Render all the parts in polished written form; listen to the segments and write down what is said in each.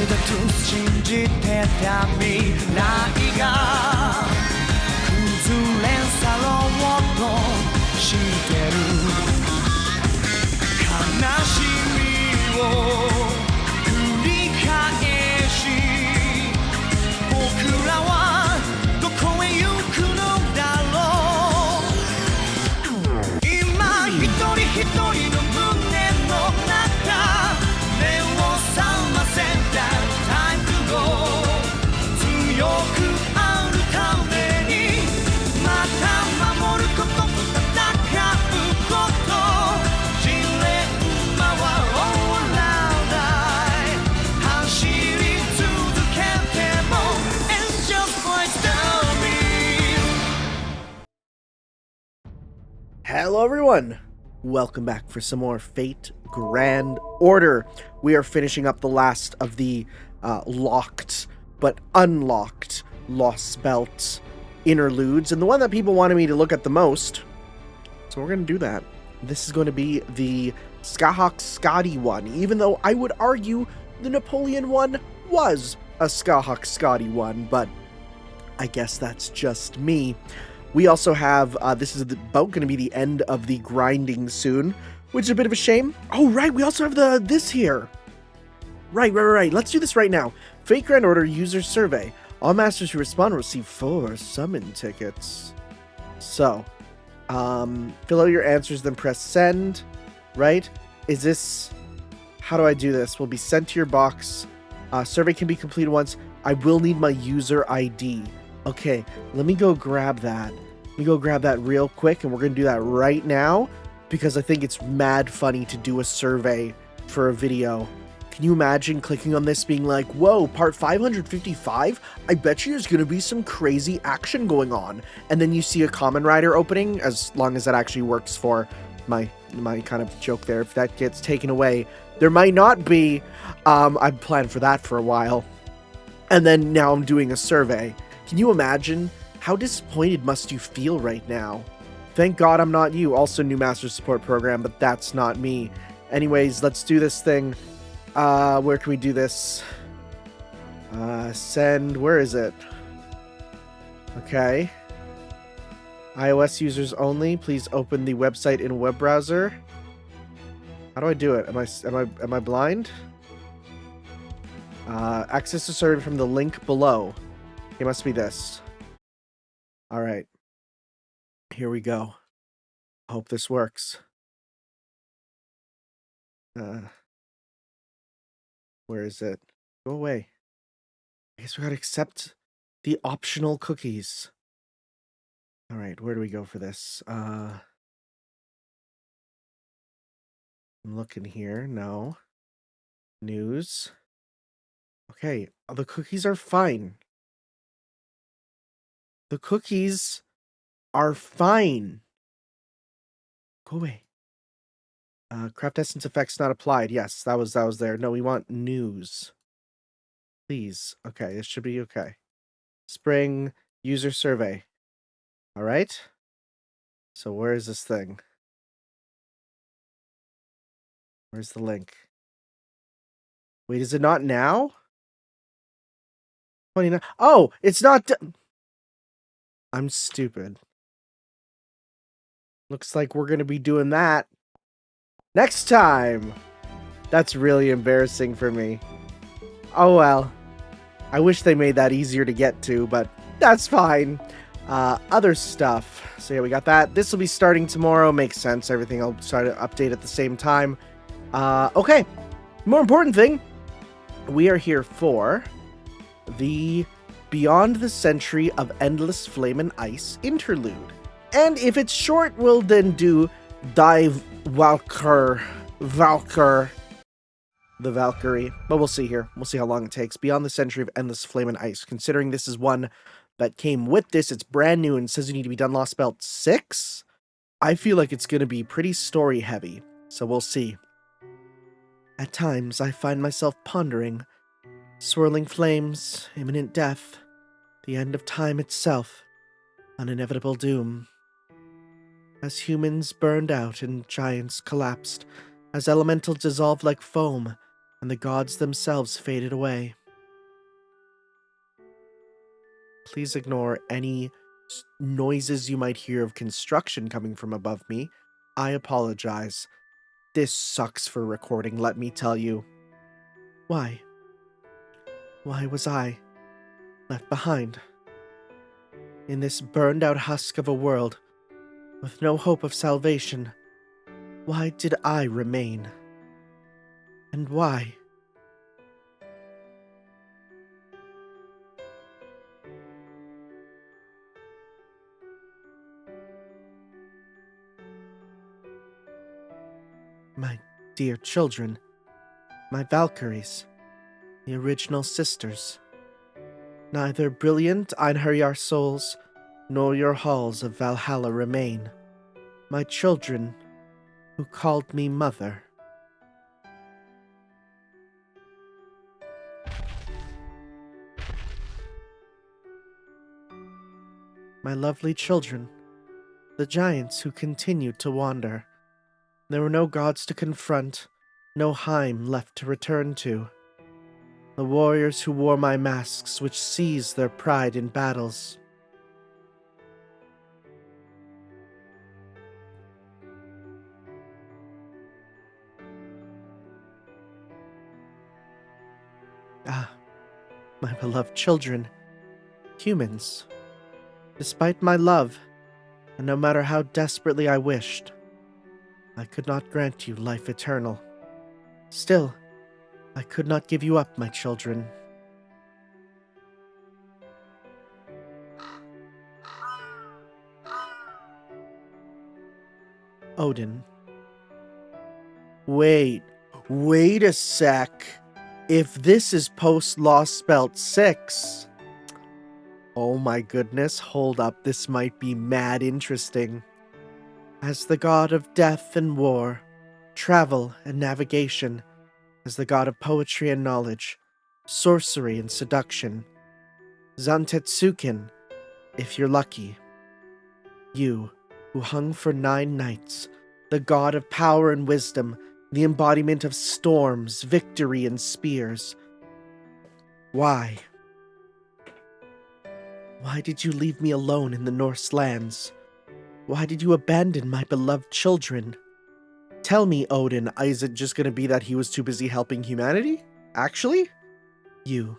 だと信じてた未来が崩れ去ろうとしてる悲しみを繰り返し僕らはどこへ行くのだろう今一人一人の胸の中目を覚ませた Time to go 強くあるためにまた守ることと戦うことジレンマは All around I 走り続けても It's just like stories. Hello everyone! Welcome back for some more Fate Grand Order. We are finishing up the last of the locked but unlocked Lost Belt interludes, and the one that people wanted me to look at the most, so we're going to do that. This is going to be the Scathach-Skadi one, even though I would argue the Napoleon one was a Scathach-Skadi one, but I guess that's just me. We also have, this is about going to be the end of the grinding soon, which is a bit of a shame. Oh, right, we also have this here. Right. Let's do this right now. Fate Grand Order User Survey. All masters who respond will receive 4 summon tickets. So, fill out your answers, then press send, right? Is this, how do I do this? Will be sent to your box. Survey can be completed once. I will need my user ID. Okay, let me go grab that. Let me go grab that real quick, and we're going to do that right now, because I think it's mad funny to do a survey for a video. Can you imagine clicking on this being like, whoa, part 555? I bet you there's going to be some crazy action going on. And then you see a Common Rider opening, as long as that actually works for my kind of joke there. If that gets taken away, there might not be. I've planned for that for a while. And then now I'm doing a survey. Can you imagine? How disappointed must you feel right now? Thank God I'm not you. Also new master support program, but that's not me. Anyways, let's do this thing. Where can we do this? Send, where is it? Okay. iOS users only. Please open the website in a web browser. How do I do it? Am I blind? Access the survey from the link below. It must be this. All right. Here we go. Hope this works. Where is it? Go away. I guess we gotta accept the optional cookies. All right, where do we go for this? I'm looking here. No. News. Okay, the cookies are fine. The cookies are fine. Go away. Craft essence effects not applied. Yes, that was there. No, we want news. Please. Okay, this should be okay. Spring user survey. All right. So where is this thing? Where's the link? Wait, is it not now? 29. Oh, it's not. I'm stupid. Looks like we're going to be doing that next time. That's really embarrassing for me. Oh well. I wish they made that easier to get to, but that's fine. Other stuff. So yeah, we got that. This will be starting tomorrow. Makes sense. Everything will start to update at the same time. Okay. More important thing. We are here for the Beyond the Century of Endless Flame and Ice interlude. And if it's short, we'll then do Dive Valkyrie. The Valkyrie. But we'll see here. We'll see how long it takes. Beyond the Century of Endless Flame and Ice. Considering this is one that came with this, it's brand new and says you need to be done Lost Belt 6. I feel like it's going to be pretty story heavy. So we'll see. At times, I find myself pondering. Swirling flames, imminent death, the end of time itself, an inevitable doom. As humans burned out and giants collapsed, as elementals dissolved like foam, and the gods themselves faded away. Please ignore any noises you might hear of construction coming from above me. I apologize. This sucks for recording, let me tell you. Why? Why was I left behind? In this burned-out husk of a world, with no hope of salvation, why did I remain? And why? My dear children, my Valkyries, the original sisters. Neither brilliant Einherjar souls, nor your halls of Valhalla remain. My children, who called me mother. My lovely children, the giants who continued to wander. There were no gods to confront, no Heim left to return to. The warriors who wore my masks, which seized their pride in battles. Ah, my beloved children, humans. Despite my love, and no matter how desperately I wished, I could not grant you life eternal. Still, I could not give you up, my children. Odin. Wait a sec. If this is post-Lost Spelt 6... Oh my goodness, hold up, this might be mad interesting. As the god of death and war, travel and navigation, as the god of poetry and knowledge, sorcery and seduction, Zantetsuken, if you're lucky. You, who hung for 9 nights, the god of power and wisdom, the embodiment of storms, victory, and spears. Why? Why did you leave me alone in the Norse lands? Why did you abandon my beloved children? Tell me, Odin, is it just going to be that he was too busy helping humanity? Actually? You,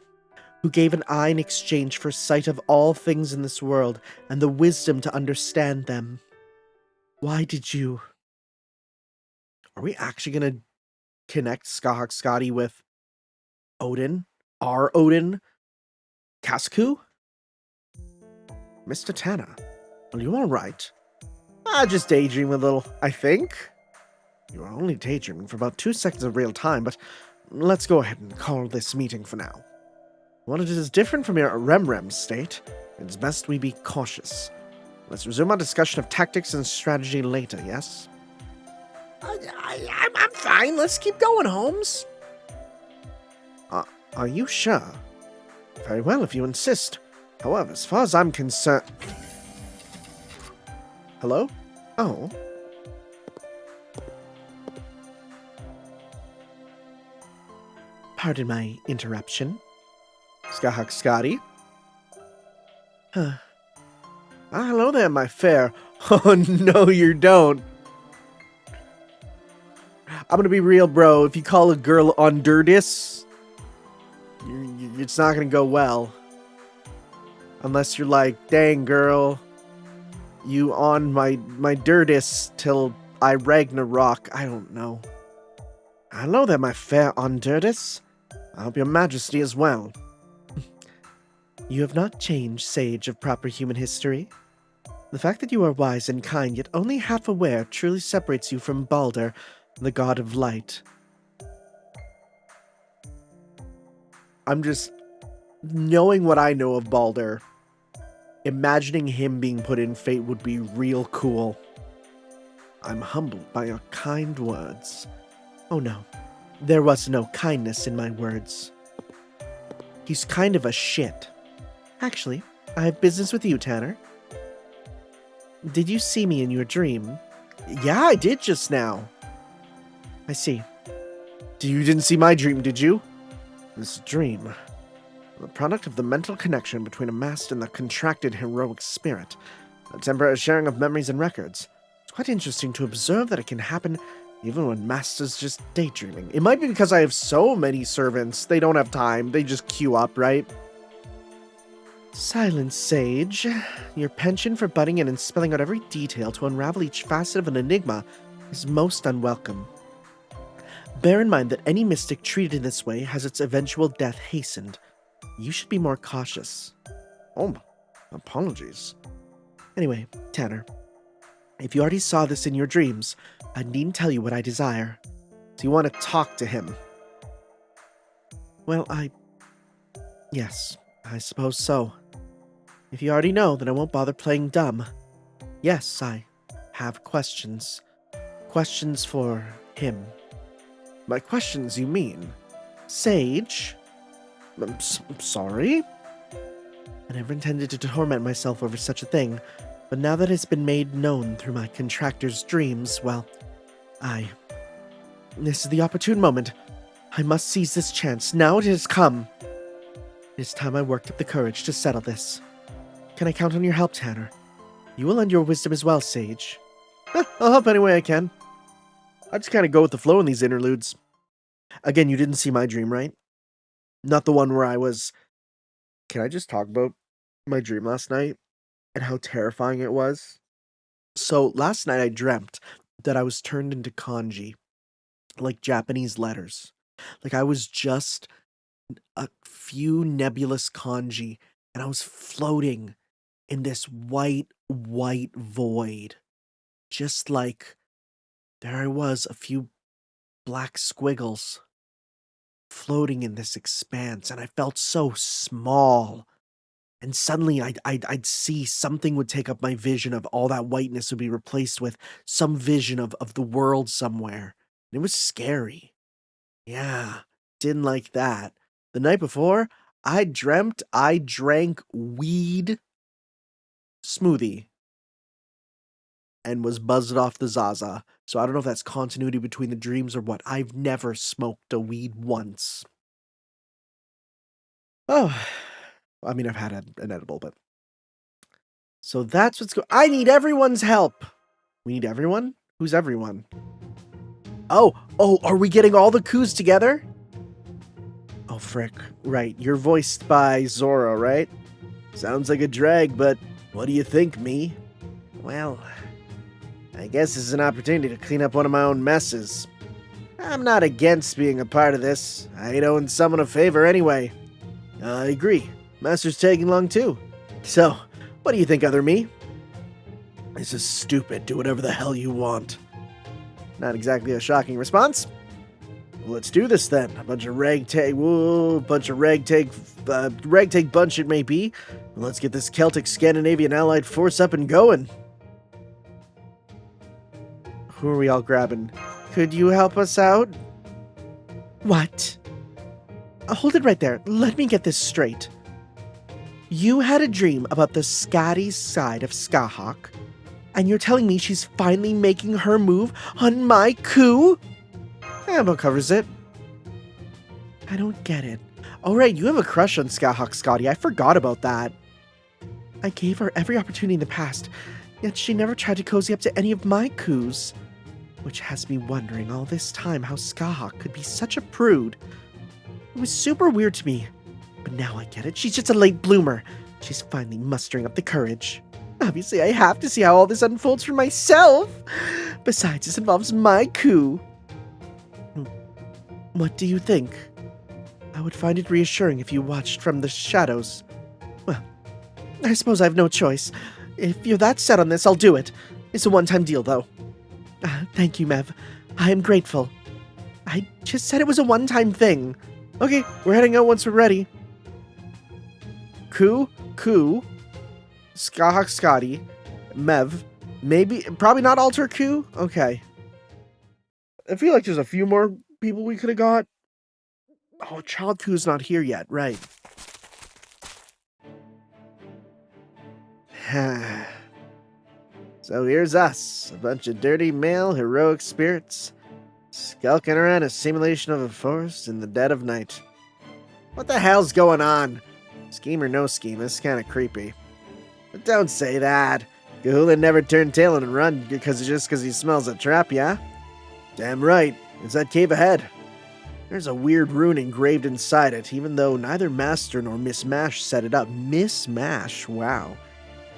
who gave an eye in exchange for sight of all things in this world and the wisdom to understand them. Why did you... Are we actually going to connect Scathach-Skadi with Odin? Our Odin? Casku? Mr. Tanner, are you alright? Just daydreaming a little, I think. You are only daydreaming for about 2 seconds of real time, but let's go ahead and call this meeting for now. While it is different from your REM state, it's best we be cautious. Let's resume our discussion of tactics and strategy later, yes? I'm fine. Let's keep going, Holmes. Are you sure? Very well, if you insist. However, as far as I'm concerned... Hello? Oh. Pardon my interruption. Scathach-Skadi? Hello there, my fair. Oh, no, you don't. I'm gonna be real, bro. If you call a girl Underdis, it's not gonna go well. Unless you're like, dang, girl, you on my Durdis till I Ragnarok. I don't know. Hello there, my fair Underdis. I hope your majesty is well. You have not changed, sage of proper human history. The fact that you are wise and kind, yet only half aware, truly separates you from Balder, the god of light. I'm just... knowing what I know of Balder, imagining him being put in fate would be real cool. I'm humbled by your kind words. Oh no, there was no kindness in my words. He's kind of a shit. Actually, I have business with you, Tanner. Did you see me in your dream? Yeah, I did just now. I see. You didn't see my dream, did you? This dream, the product of the mental connection between a masked and the contracted heroic spirit, a temporary sharing of memories and records. It's quite interesting to observe that it can happen even when Master's just daydreaming. It might be because I have so many servants, they don't have time, they just queue up, right? Silence, Sage. Your penchant for butting in and spelling out every detail to unravel each facet of an enigma is most unwelcome. Bear in mind that any mystic treated in this way has its eventual death hastened. You should be more cautious. Oh, apologies. Anyway, Tanner, if you already saw this in your dreams, I needn't tell you what I desire. Do you want to talk to him? Well, yes, I suppose so. If you already know, then I won't bother playing dumb. Yes, I have questions. Questions for him. By questions, you mean? Sage? I'm sorry? I never intended to torment myself over such a thing, but now that it's been made known through my contractor's dreams, well, this is the opportune moment. I must seize this chance. Now it has come. It is time I worked up the courage to settle this. Can I count on your help, Tanner? You will lend your wisdom as well, Sage. I'll help any way I can. I just kind of go with the flow in these interludes. Again, you didn't see my dream, right? Not the one where I was... Can I just talk about my dream last night and how terrifying it was? So last night I dreamt that I was turned into kanji, like Japanese letters. Like I was just a few nebulous kanji, and I was floating in this white void. Just like there I was, a few black squiggles floating in this expanse, and I felt so small. And suddenly I'd see something would take up my vision of all that whiteness would be replaced with some vision of the world somewhere. And it was scary. Yeah, didn't like that. The night before, I dreamt I drank weed smoothie and was buzzed off the Zaza. So I don't know if that's continuity between the dreams or what. I've never smoked a weed once. Oh, I mean, I've had an edible, but... So that's what's going... I need everyone's help! We need everyone? Who's everyone? Oh, are we getting all the coups together? Oh, frick. Right, you're voiced by Zora, right? Sounds like a drag, but what do you think, me? Well, I guess this is an opportunity to clean up one of my own messes. I'm not against being a part of this. I owing someone a favor anyway. I agree. Master's tagging along too. So, what do you think, other me? This is stupid. Do whatever the hell you want. Not exactly a shocking response. Let's do this then. A bunch of ragtag bunch it may be. Let's get this Celtic Scandinavian allied force up and going. Who are we all grabbing? Could you help us out? What? Hold it right there. Let me get this straight. You had a dream about the Skadi side of Scathach, and you're telling me she's finally making her move on my coup? Amber covers it. I don't get it. Oh right, you have a crush on Scathach-Skadi. I forgot about that. I gave her every opportunity in the past, yet she never tried to cozy up to any of my coups. Which has me wondering all this time how Scathach could be such a prude. It was super weird to me. But now I get it. She's just a late bloomer. She's finally mustering up the courage. Obviously, I have to see how all this unfolds for myself. Besides, this involves my coup. What do you think? I would find it reassuring if you watched from the shadows. Well, I suppose I have no choice. If you're that set on this, I'll do it. It's a one-time deal, though. Thank you, Mev. I am grateful. I just said it was a one-time thing. Okay, we're heading out once we're ready. Coup, Scathach-Skadi, Mev, probably not alter coup? Okay. I feel like there's a few more people we could have got. Oh, Child Coup's not here yet, right. So here's us, a bunch of dirty male heroic spirits, Skulking around a simulation of a forest in the dead of night. What the hell's going on? Scheme or no scheme, this is kind of creepy. But don't say that. Cahulin never turned tail and run because he smells a trap, yeah? Damn right. It's that cave ahead. There's a weird rune engraved inside it, even though neither Master nor Miss Mash set it up. Miss Mash, wow.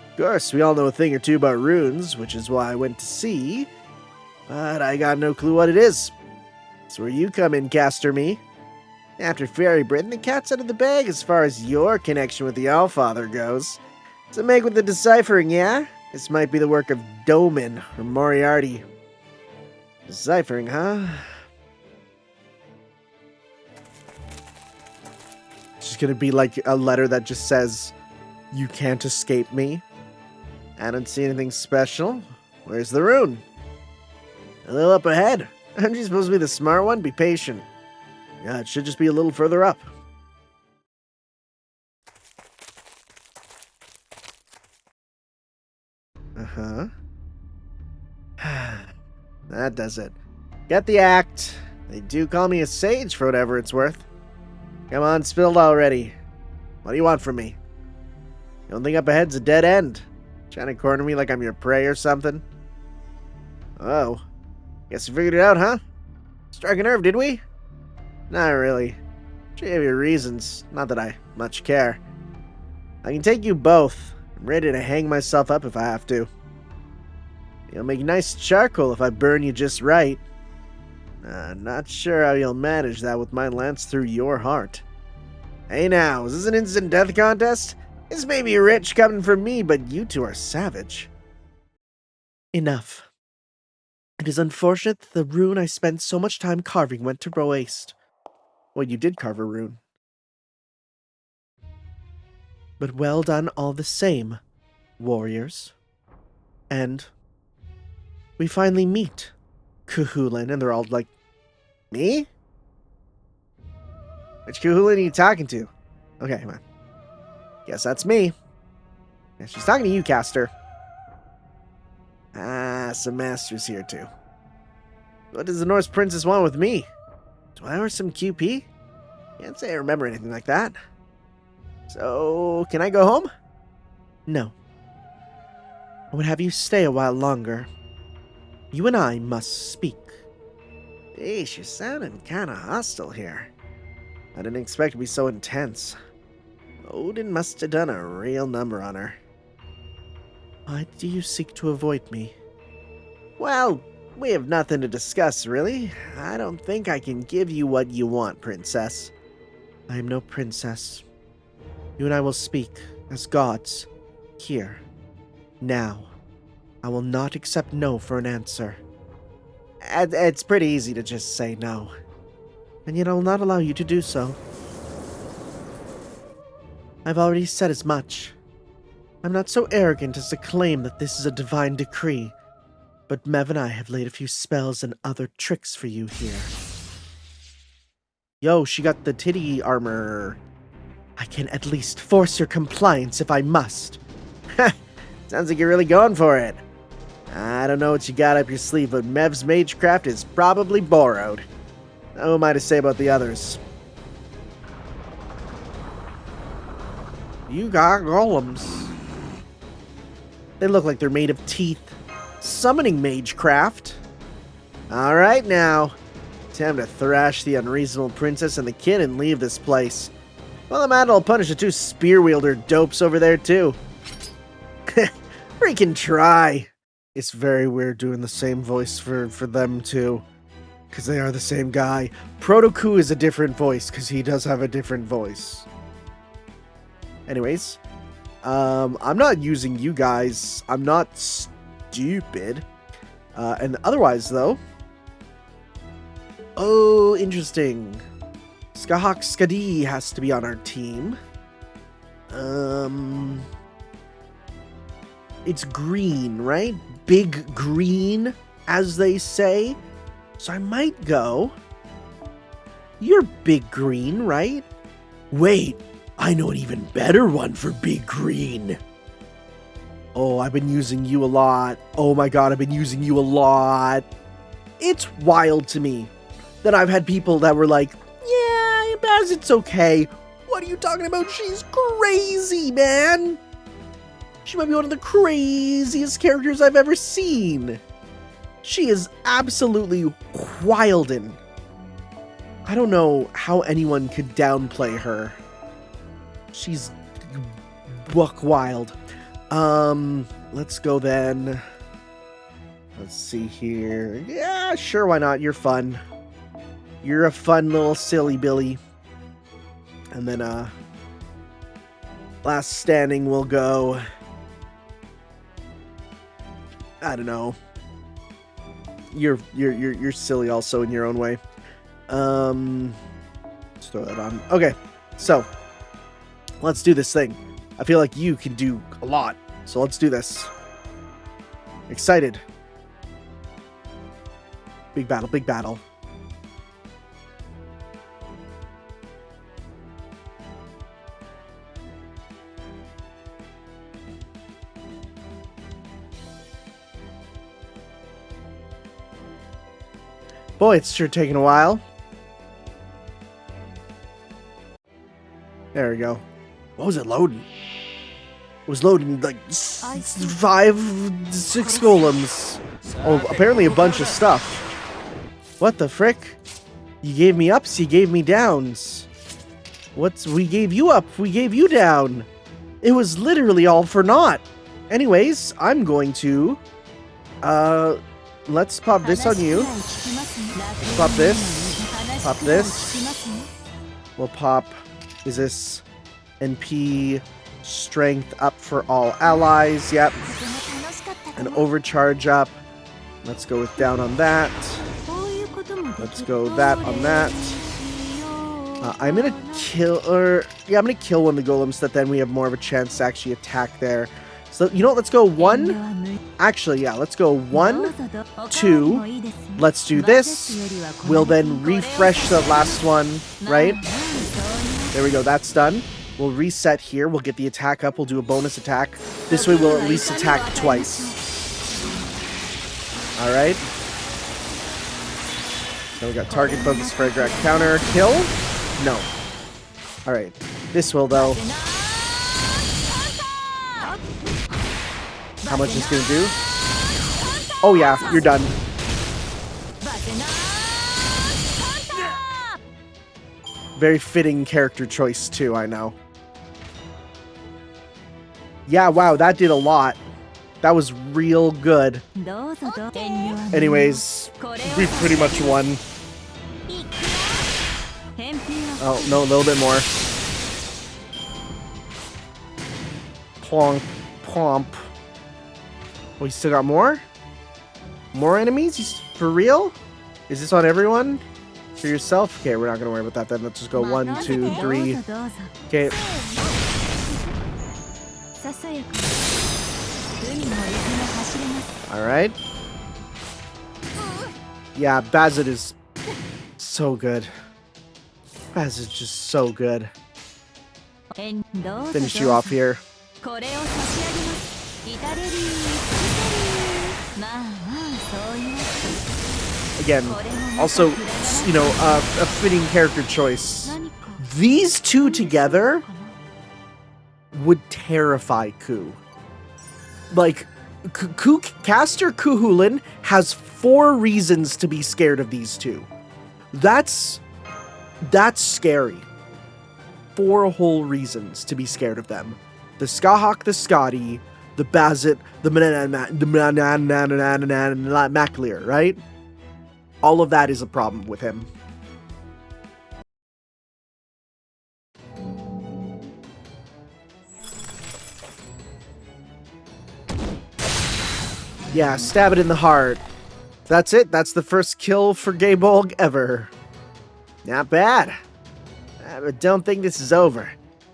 Of course, we all know a thing or two about runes, which is why I went to see, but I got no clue what it is. That's where you come in, Caster Me. After Fairy Britain, the cat's out of the bag as far as your connection with the Allfather goes. So make with the deciphering, yeah? This might be the work of Doman or Moriarty. Deciphering, huh? It's just gonna be like a letter that just says, "You can't escape me." I don't see anything special. Where's the rune? A little up ahead. Aren't you supposed to be the smart one? Be patient. Yeah, it should just be a little further up. Uh-huh. That does it. Get the act. They do call me a sage for whatever it's worth. Come on, spilled already. What do you want from me? You don't think up ahead's a dead end? Trying to corner me like I'm your prey or something? Oh. Guess you figured it out, huh? Struck a nerve, did we? Not really. She gave you reasons. Not that I much care. I can take you both. I'm ready to hang myself up if I have to. You'll make nice charcoal if I burn you just right. Not sure how you'll manage that with my lance through your heart. Hey now, is this an instant death contest? This may be rich coming from me, but you two are savage. Enough. It is unfortunate that the rune I spent so much time carving went to waste. Well, you did carve a rune. But well done all the same, warriors. And we finally meet Cahulin, and they're all like, me? Which Cahulin are you talking to? Okay, come on. Guess that's me. Yeah, she's talking to you, Caster. Ah, some masters here too. What does the Norse princess want with me? Do I owe some QP? Can't say I remember anything like that. So, can I go home? No. I would have you stay a while longer. You and I must speak. Eesh, you're sounding kinda hostile here. I didn't expect to be so intense. Odin must have done a real number on her. Why do you seek to avoid me? Well, we have nothing to discuss, really. I don't think I can give you what you want, princess. I am no princess. You and I will speak as gods. Here. Now. I will not accept no for an answer. It's pretty easy to just say no. And yet I will not allow you to do so. I've already said as much. I'm not so arrogant as to claim that this is a divine decree, but Mev and I have laid a few spells and other tricks for you here. Yo, she got the titty armor. I can at least force your compliance if I must. Ha! Sounds like you're really going for it. I don't know what you got up your sleeve, but Mev's magecraft is probably borrowed. Who am I to say about the others? You got golems. They look like they're made of teeth. Summoning magecraft. Alright now. Time to thrash the unreasonable princess and the kid and leave this place. Well, the man will punish the two spear wielder dopes over there too. Freaking try. It's very weird doing the same voice for them too. Because they are the same guy. Protoku is a different voice because he does have a different voice. Anyways. I'm not using you guys. I'm not stupid. And otherwise, though. Oh, interesting. Scathach-Skadi has to be on our team. It's green, right? Big green, as they say. So I might go. You're big green, right? Wait. I know an even better one for big green. Oh, I've been using you a lot. Oh my god, I've been using you a lot. It's wild to me that I've had people that were like, yeah, Bazzet's okay. What are you talking about? She's crazy, man. She might be one of the craziest characters I've ever seen. She is absolutely wildin'. I don't know how anyone could downplay her. She's buck wild. Let's go then. Let's see here. Yeah, sure, why not? You're fun. You're a fun little silly Billy. And then, last standing will go... I don't know. You're silly also in your own way. Let's throw that on. Okay, so let's do this thing. I feel like you can do a lot, so let's do this. Excited. Big battle, big battle. Boy, it's sure taking a while. There we go. What was it loading? It was loading like 5, 6 golems. Oh, apparently a bunch of stuff. What the frick? You gave me ups, you gave me downs. We gave you up, we gave you down. It was literally all for naught. Anyways, I'm going to... let's pop this on you. Pop this. Pop this. We'll pop... Is this NP strength up for all allies? Yep. An overcharge up. Let's go with down on that. Let's go that on that. I'm gonna kill, I'm gonna kill one of the golems that then we have more of a chance to actually attack there. So, you know what, let's go 1. Actually, yeah, let's go 1, 2. Let's do this. We'll then refresh the last one, right? There we go, that's done. We'll reset here. We'll get the attack up. We'll do a bonus attack. This way we'll at least attack twice. Alright. Now we got target focus, frag counter, kill? No. Alright. This will, though. How much is gonna do? Oh yeah, you're done. Very fitting character choice too, I know. Yeah, wow, that did a lot. That was real good. Anyways, we pretty much won. Oh, no, a little bit more. Plonk, plomp. Oh, we still got more? More enemies? For real? Is this on everyone? For yourself? Okay, we're not gonna worry about that then. Let's just go 1, 2, 3. Okay. Alright. Yeah, Bazzet is so good. Bazzet's just so good. Finish you off here. Again, also, you know, a fitting character choice. These two together would terrify Ku. Like, Caster Kuhulin has 4 reasons to be scared of these two. That's scary. 4 whole reasons to be scared of them. The Scathach-Skadi, the Bazzet, the Maclear, right? All of that is a problem with him. Yeah, stab it in the heart. That's it. That's the first kill for Gaybolg ever. Not bad. But don't think this is over.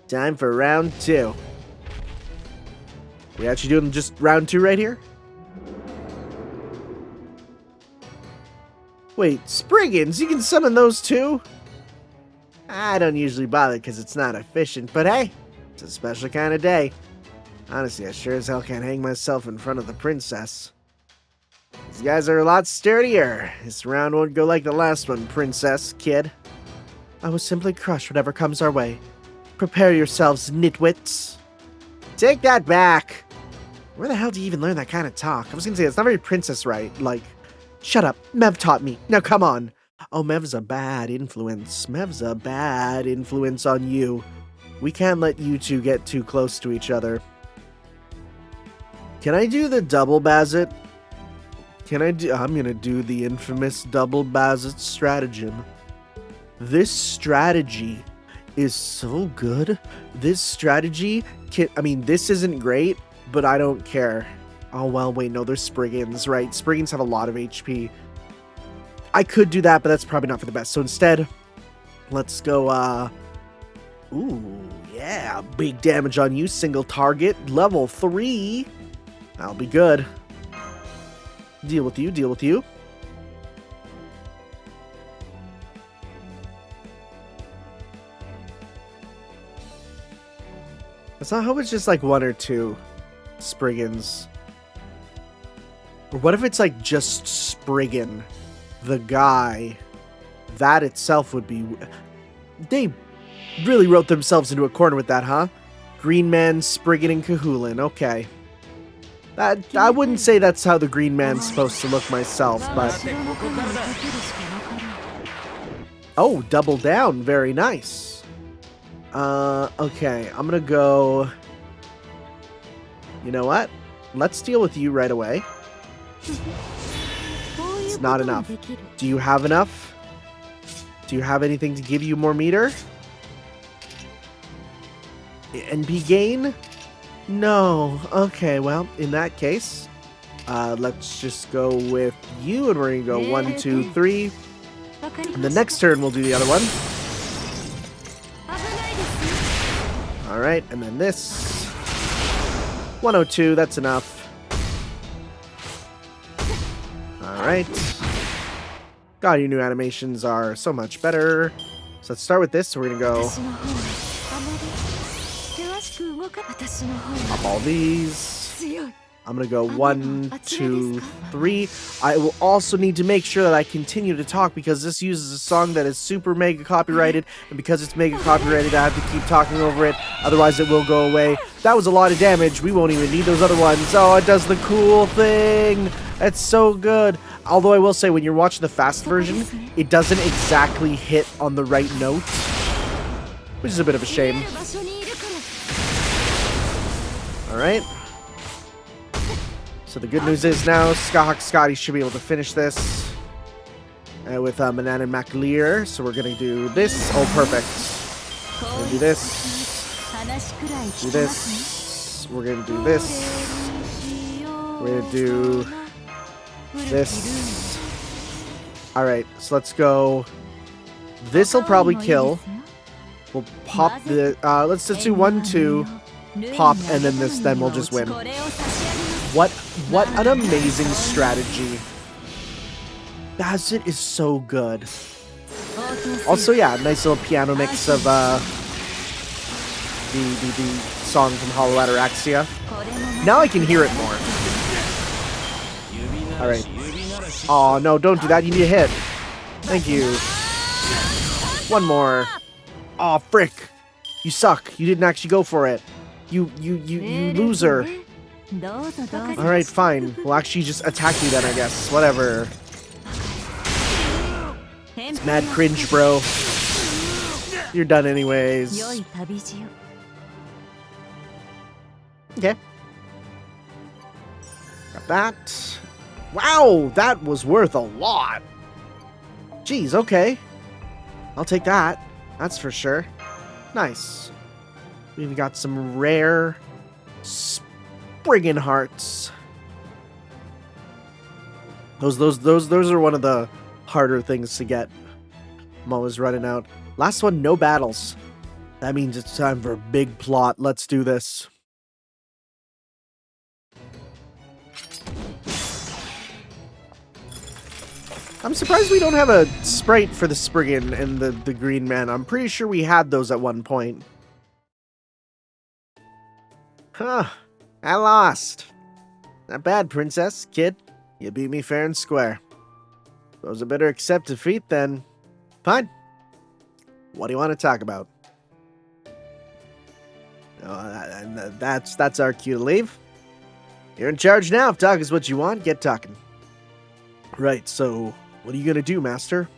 Time for round 2. We actually doing just round 2 right here? Wait, Spriggans, you can summon those too? I don't usually bother because it's not efficient, but hey, it's a special kind of day. Honestly, I sure as hell can't hang myself in front of the princess. These guys are a lot sturdier. This round won't go like the last one, princess, kid. I will simply crush whatever comes our way. Prepare yourselves, nitwits. Take that back. Where the hell do you even learn that kind of talk? I was gonna say, it's not very princess-right. Like, shut up. Mev taught me. Now come on. Oh, Mev's a bad influence. Mev's a bad influence on you. We can't let you two get too close to each other. Can I do the double Bazit? I'm gonna do the infamous double Bazit stratagem. This strategy is so good. This strategy this isn't great, but I don't care. Oh, well, wait, no, there's Spriggans, right? Spriggans have a lot of HP. I could do that, but that's probably not for the best. So instead, let's go, ooh, yeah, big damage on you, single target, level 3. That'll be good. Deal with you, deal with you. Let's not hope it's just like 1 or 2 Spriggans. Or what if it's like just Spriggan, the guy? That itself would be... They really wrote themselves into a corner with that, huh? Green Man, Spriggan, and Kahulin. Okay. I wouldn't say that's how the Green Man's supposed to look myself, but... Oh, double down. Very nice. Okay. I'm gonna go... You know what? Let's deal with you right away. It's not enough. Do you have enough? Do you have anything to give you more meter? NP gain? No. Okay, well, in that case, let's just go with you, and we're gonna go 1, 2, 3. And the next turn, we'll do the other one. Alright, and then this. 102, that's enough. Alright. God, your new animations are so much better. So let's start with this. So we're gonna go pop all these. I'm gonna go 1, 2, 3. I will also need to make sure that I continue to talk because this uses a song that is super mega copyrighted, and because it's mega copyrighted, I have to keep talking over it, otherwise it will go away. That was a lot of damage. We won't even need those other ones. Oh, it does the cool thing. It's so good. Although I will say, when you're watching the fast version, it doesn't exactly hit on the right note, which is a bit of a shame. Alright. So the good news is now Scathach-Skadi should be able to finish this with Manan and MacLear. So we're going to do this. Oh, perfect. We're going to do this. Do this. We're going to do this. We're going to do this. Alright, so let's go. This will probably kill. We'll pop the... let's just do 1, 2, pop, and then this. Then we'll just win. What an amazing strategy. Bazit is so good. Also, yeah, nice little piano mix of the song from Hollow Ataraxia. Now I can hear it more. Alright. Oh, no, don't do that. You need a hit. Thank you. One more. Oh, frick. You suck. You didn't actually go for it. You loser. Alright, fine. We'll actually just attack you then, I guess. Whatever. It's mad cringe, bro. You're done anyways. Okay. Got that. Wow, that was worth a lot. Jeez, okay. I'll take that. That's for sure. Nice. We've got some rare Spriggan hearts. Those are one of the harder things to get. I'm always running out. Last one, no battles. That means it's time for a big plot. Let's do this. I'm surprised we don't have a sprite for the Spriggan and the Green Man. I'm pretty sure we had those at one point. Huh. I lost. Not bad, princess, kid. You beat me fair and square. Suppose I better accept defeat then. Fine. What do you want to talk about? That's our cue to leave. You're in charge now. If talk is what you want, get talking. Right, so what are you gonna do, Master?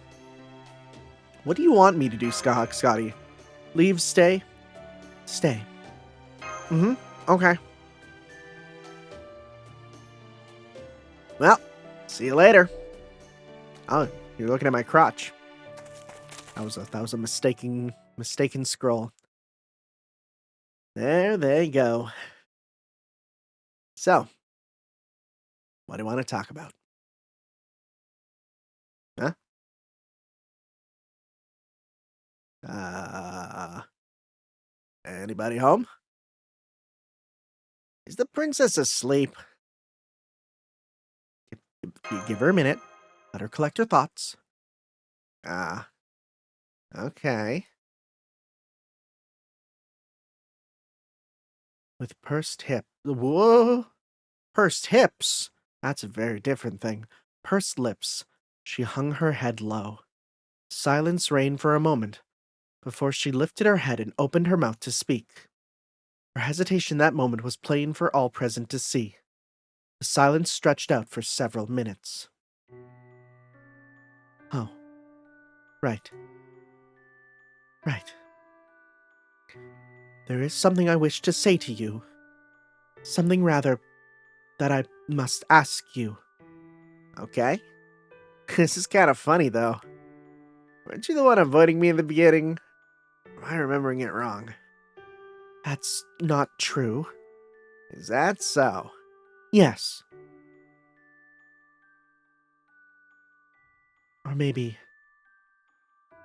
What do you want me to do, Scathach-Skadi? Leave, stay? Stay. Okay. Well, see you later. Oh, you're looking at my crotch. That was a mistaken scroll. There they go. So, what do you want to talk about? Huh? Anybody home? Is the princess asleep? Give her a minute. Let her collect her thoughts. Okay. With pursed hip. Whoa! Pursed hips? That's a very different thing. Pursed lips. She hung her head low. Silence reigned for a moment, before she lifted her head and opened her mouth to speak. Her hesitation that moment was plain for all present to see. The silence stretched out for several minutes. Oh. Right. Right. There is something I wish to say to you. Something rather that I must ask you. Okay. This is kind of funny, though. Weren't you the one avoiding me in the beginning? Or am I remembering it wrong? That's not true. Is that so? Yes. Or maybe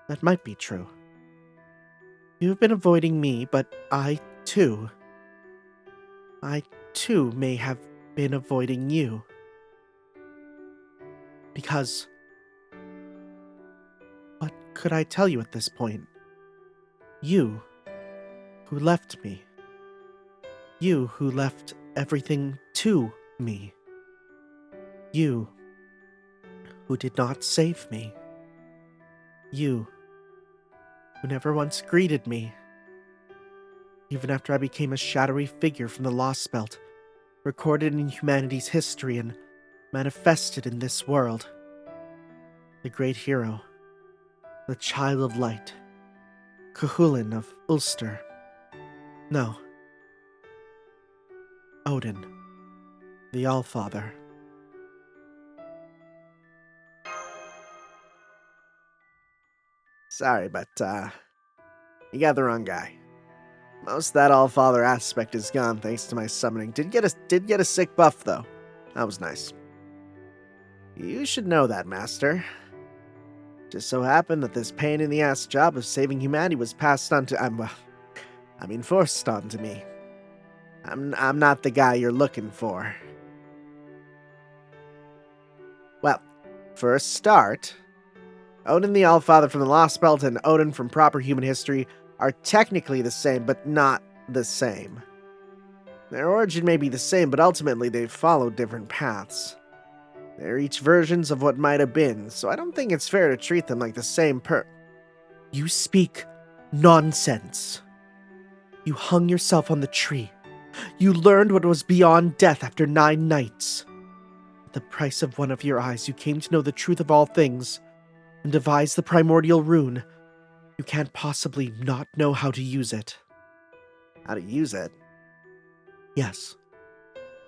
that might be true. You've been avoiding me, but I, too, may have been avoiding you. Because... what could I tell you at this point? You, who left me. You, who left everything to me. You, who did not save me. You, who never once greeted me. Even after I became a shadowy figure from the Lost Belt, recorded in humanity's history and manifested in this world. The great hero, the child of light, Cuchulainn of Ulster. No. Odin, the Allfather. Sorry, but, you got the wrong guy. Most of that Allfather aspect is gone thanks to my summoning. Did get a sick buff, though. That was nice. You should know that, Master. Just so happened that this pain-in-the-ass job of saving humanity was passed on to... forced onto me. I'm not the guy you're looking for. Well, for a start, Odin the Allfather from the Lost Belt and Odin from proper human history are technically the same, but not the same. Their origin may be the same, but ultimately they've followed different paths. They're each versions of what might have been, so I don't think it's fair to treat them like the same You speak nonsense. You hung yourself on the tree. You learned what was beyond death after 9 nights. At the price of one of your eyes, you came to know the truth of all things, and devised the primordial rune. You can't possibly not know how to use it. How to use it? Yes.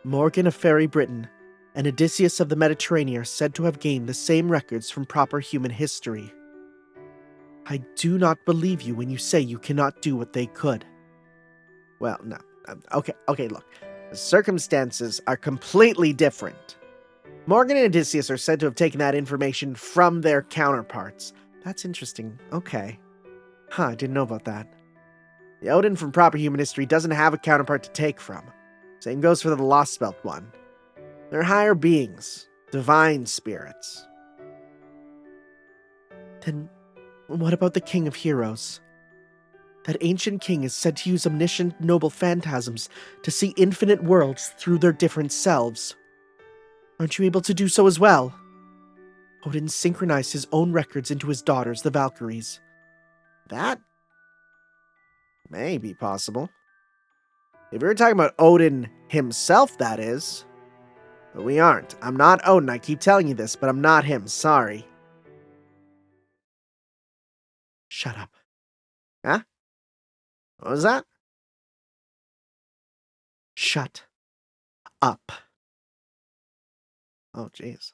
Morgan of Fairy Britain and Odysseus of the Mediterranean are said to have gained the same records from proper human history. I do not believe you when you say you cannot do what they could. Well, no. Okay, look. The circumstances are completely different. Morgan and Odysseus are said to have taken that information from their counterparts. That's interesting. Okay. I didn't know about that. The Odin from proper human history doesn't have a counterpart to take from. Same goes for the Lost Belt one. They're higher beings. Divine spirits. Then, what about the King of Heroes? That ancient king is said to use omniscient noble phantasms to see infinite worlds through their different selves. Aren't you able to do so as well? Odin synchronized his own records into his daughters, the Valkyries. That may be possible. If you're talking about Odin himself, that is. But we aren't. I'm not Odin. I keep telling you this, but I'm not him. Sorry. Shut up. Huh? What was that? Shut up. Oh, jeez.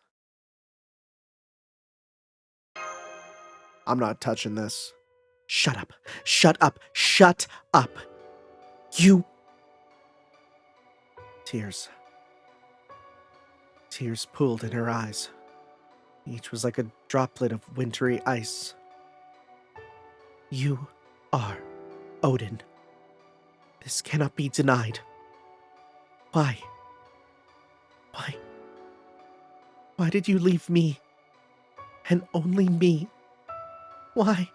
I'm not touching this. Shut up. Shut up. Shut up. You. Tears. Tears pooled in her eyes. Each was like a droplet of wintry ice. You are Odin. This cannot be denied. Why? Why? Why did you leave me? And only me? Why?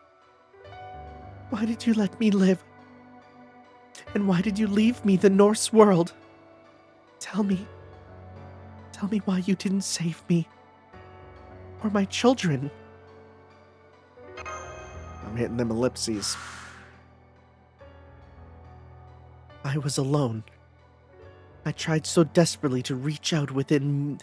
Why did you let me live? And why did you leave me the Norse world? Tell me. Tell me why you didn't save me. Or my children. I'm hitting them ellipses. I was alone. I tried so desperately to reach out within.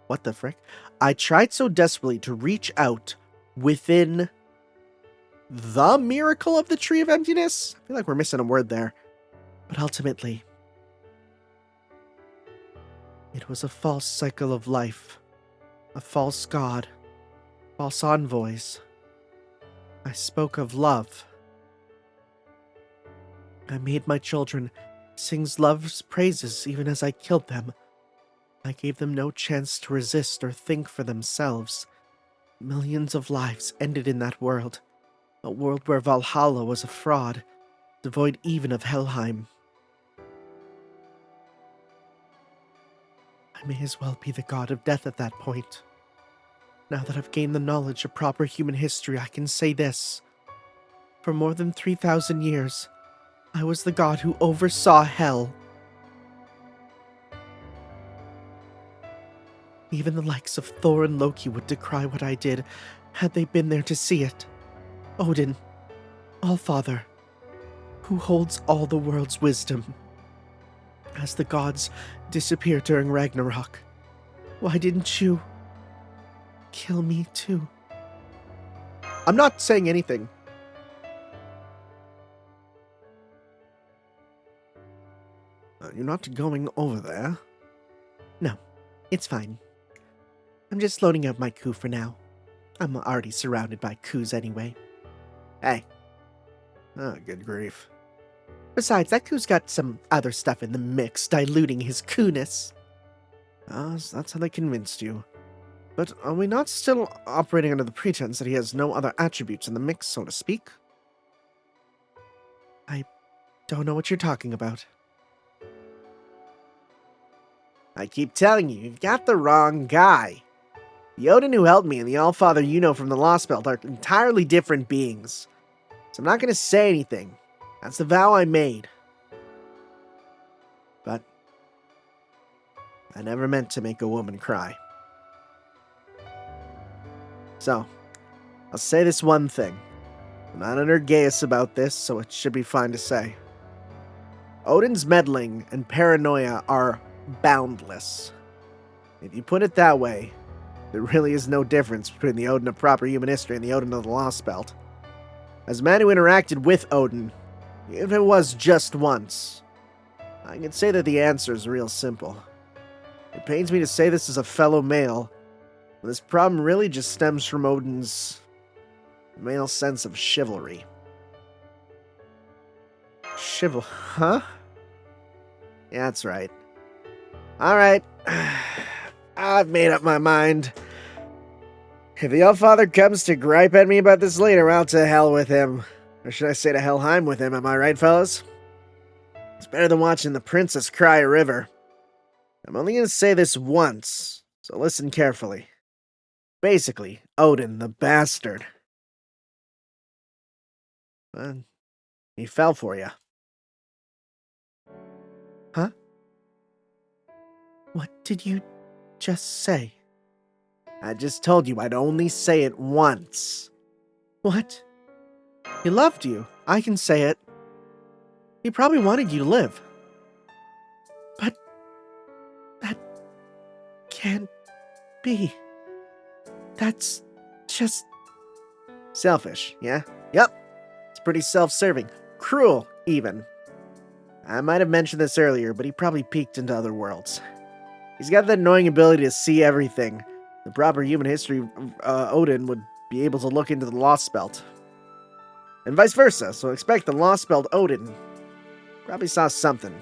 What the frick? I tried so desperately to reach out within the miracle of the Tree of Emptiness? I feel like we're missing a word there. But ultimately, it was a false cycle of life. A false god. False envoys. I spoke of love. I made my children sing love's praises even as I killed them. I gave them no chance to resist or think for themselves. Millions of lives ended in that world. A world where Valhalla was a fraud, devoid even of Helheim. I may as well be the god of death at that point. Now that I've gained the knowledge of proper human history, I can say this. For more than 3,000 years, I was the god who oversaw hell. Even the likes of Thor and Loki would decry what I did, had they been there to see it. Odin, Allfather, who holds all the world's wisdom. As the gods disappear during Ragnarok, why didn't you kill me too? I'm not saying anything. You're not going over there? No, it's fine. I'm just loading up my coup for now. I'm already surrounded by coups anyway. Hey. Oh, good grief. Besides, that coup's got some other stuff in the mix, diluting his coolness. Ah, so that's how they convinced you. But are we not still operating under the pretense that he has no other attributes in the mix, so to speak? I don't know what you're talking about. I keep telling you, you've got the wrong guy. The Odin who helped me and the Allfather you know from the Lost Belt are entirely different beings. So I'm not going to say anything. That's the vow I made. But I never meant to make a woman cry. So, I'll say this one thing. I'm not under Gaius about this, so it should be fine to say. Odin's meddling and paranoia are boundless. If you put it that way, there really is no difference between the Odin of proper human history and the Odin of the Lost Belt. As a man who interacted with Odin, even if it was just once, I can say that the answer is real simple. It pains me to say this as a fellow male, but this problem really just stems from Odin's male sense of chivalry. Huh? Yeah, that's right. Alright. I've made up my mind. If the Allfather comes to gripe at me about this later, I'll to hell with him. Or should I say to Helheim with him, am I right, fellas? It's better than watching the princess cry a river. I'm only going to say this once, so listen carefully. Basically, Odin, the bastard. Well, he fell for you. What did you just say? I just told you I'd only say it once. What? He loved you. I can say it. He probably wanted you to live. But that can't be. That's just selfish, yeah? Yep. It's pretty self-serving. Cruel, even. I might have mentioned this earlier, but he probably peeked into other worlds. He's got that annoying ability to see everything. The proper human history Odin would be able to look into the Lost Belt. And vice versa, so expect the Lost Belt Odin probably saw something.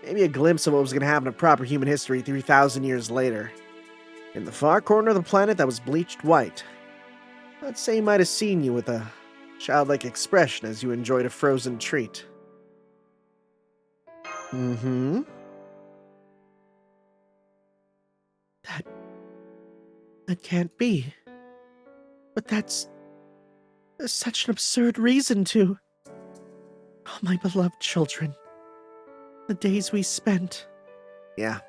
Maybe a glimpse of what was going to happen to proper human history 3,000 years later. In the far corner of the planet that was bleached white. I'd say he might have seen you with a childlike expression as you enjoyed a frozen treat. Mm-hmm. That can't be. But that's such an absurd reason to. Oh, my beloved children. The days we spent. Yeah.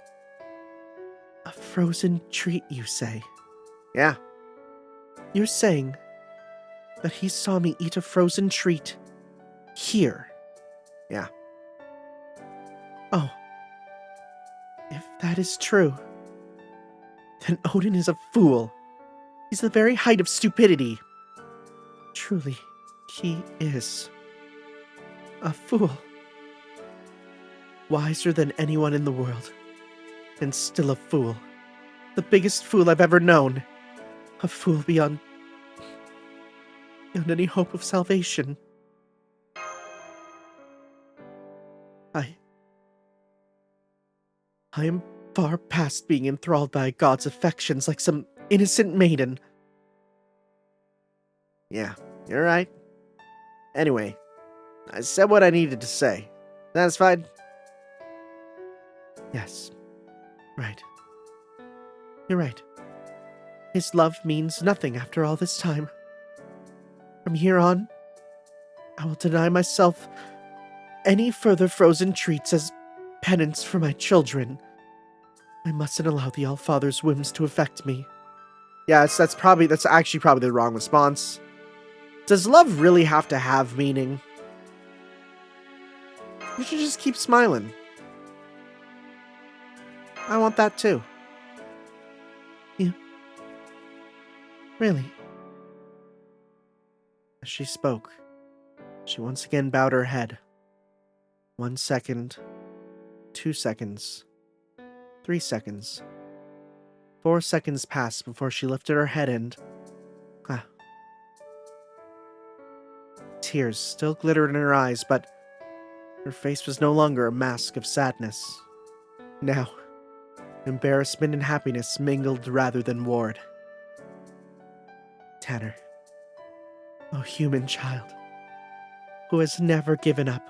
A frozen treat, you say? Yeah. You're saying that he saw me eat a frozen treat here? Yeah. Oh. If that is true, then Odin is a fool. He's the very height of stupidity. Truly, he is a fool. Wiser than anyone in the world, and still a fool. The biggest fool I've ever known. A fool beyond any hope of salvation. I am far past being enthralled by God's affections like some innocent maiden. Yeah, you're right. Anyway, I said what I needed to say. Satisfied? Yes. Right. You're right. His love means nothing after all this time. From here on, I will deny myself any further frozen treats as penance for my children. I mustn't allow the Allfather's whims to affect me. Yeah, that's actually probably the wrong response. Does love really have to have meaning? You should just keep smiling. I want that too. You? Really? As she spoke, she once again bowed her head. 1 second, 2 seconds, 3 seconds. 4 seconds passed before she lifted her head and... Tears still glittered in her eyes, but her face was no longer a mask of sadness. Now, embarrassment and happiness mingled rather than warred. Tanner, oh human child, who has never given up,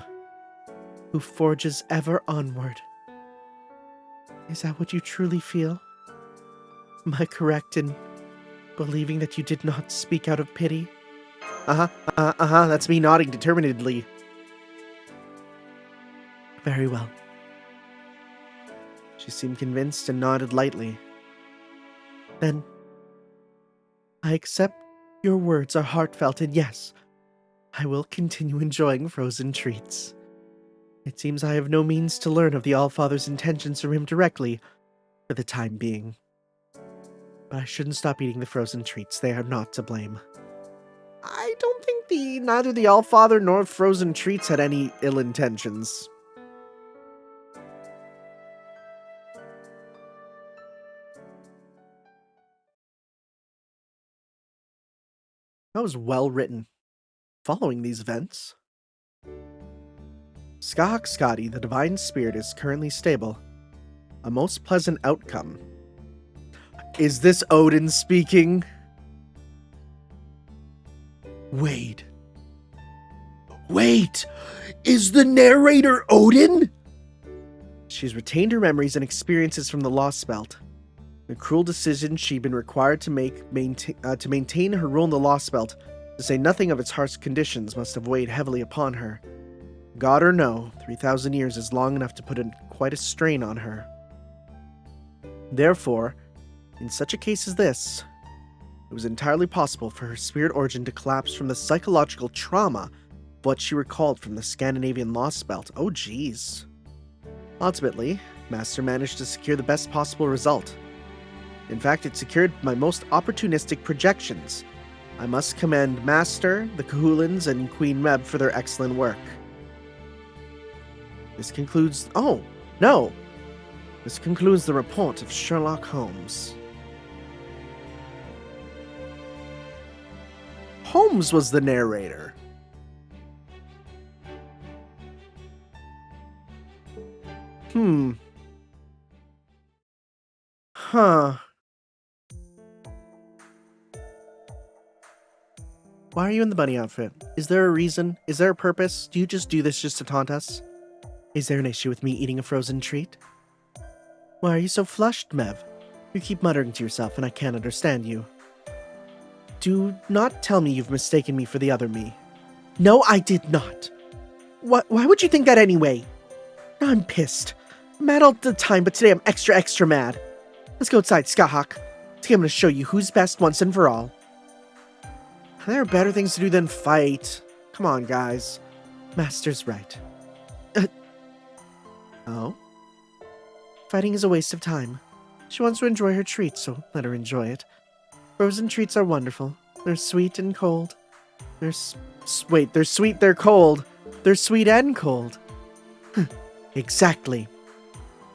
who forges ever onward. Is that what you truly feel? Am I correct in believing that you did not speak out of pity? That's me nodding determinedly. Very well. She seemed convinced and nodded lightly. Then, I accept your words are heartfelt, and yes, I will continue enjoying frozen treats. It seems I have no means to learn of the Allfather's intentions from him directly, for the time being. But I shouldn't stop eating the frozen treats. They are not to blame. I don't think neither the Allfather nor frozen treats had any ill intentions. That was well written. Following these events, Scathach-Skadi, the divine spirit, is currently stable. A most pleasant outcome. Is this Odin speaking? Wait, is the narrator Odin? She's retained her memories and experiences from the Lost Belt. The cruel decision she'd been required to make to maintain her rule in the Lost Belt, to say nothing of its harsh conditions, must have weighed heavily upon her. God or no, 3,000 years is long enough to put quite a strain on her. Therefore, in such a case as this, it was entirely possible for her spirit origin to collapse from the psychological trauma of what she recalled from the Scandinavian Lost Belt. Oh geez. Ultimately, Master managed to secure the best possible result. In fact, it secured my most opportunistic projections. I must commend Master, the Kahulans, and Queen Meb for their excellent work. This concludes... Oh, no! This concludes the report of Sherlock Holmes. Holmes was the narrator. Huh. Why are you in the bunny outfit? Is there a reason? Is there a purpose? Do you just do this just to taunt us? Is there an issue with me eating a frozen treat? Why are you so flushed, Mev? You keep muttering to yourself and I can't understand you. Do not tell me you've mistaken me for the other me. No, I did not. Why would you think that anyway? I'm pissed. I'm mad all the time, but today I'm extra mad. Let's go outside, Scathach. Today I'm going to show you who's best once and for all. There are better things to do than fight. Come on, guys. Master's right. Oh? Fighting is a waste of time. She wants to enjoy her treat, so let her enjoy it. Frozen treats are wonderful. They're sweet and cold. They're sweet, they're cold. They're sweet and cold. Exactly.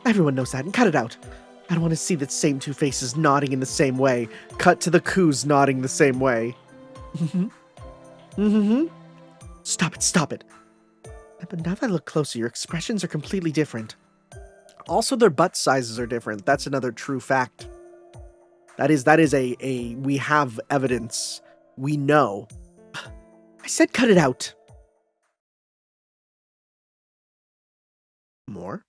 Everyone knows that, and cut it out. I don't want to see the same two faces nodding in the same way. Cut to the coos nodding the same way. Stop it. But now that I look closer, your expressions are completely different. Also, their butt sizes are different. That's another true fact. That is a we have evidence. We know. I said cut it out. More?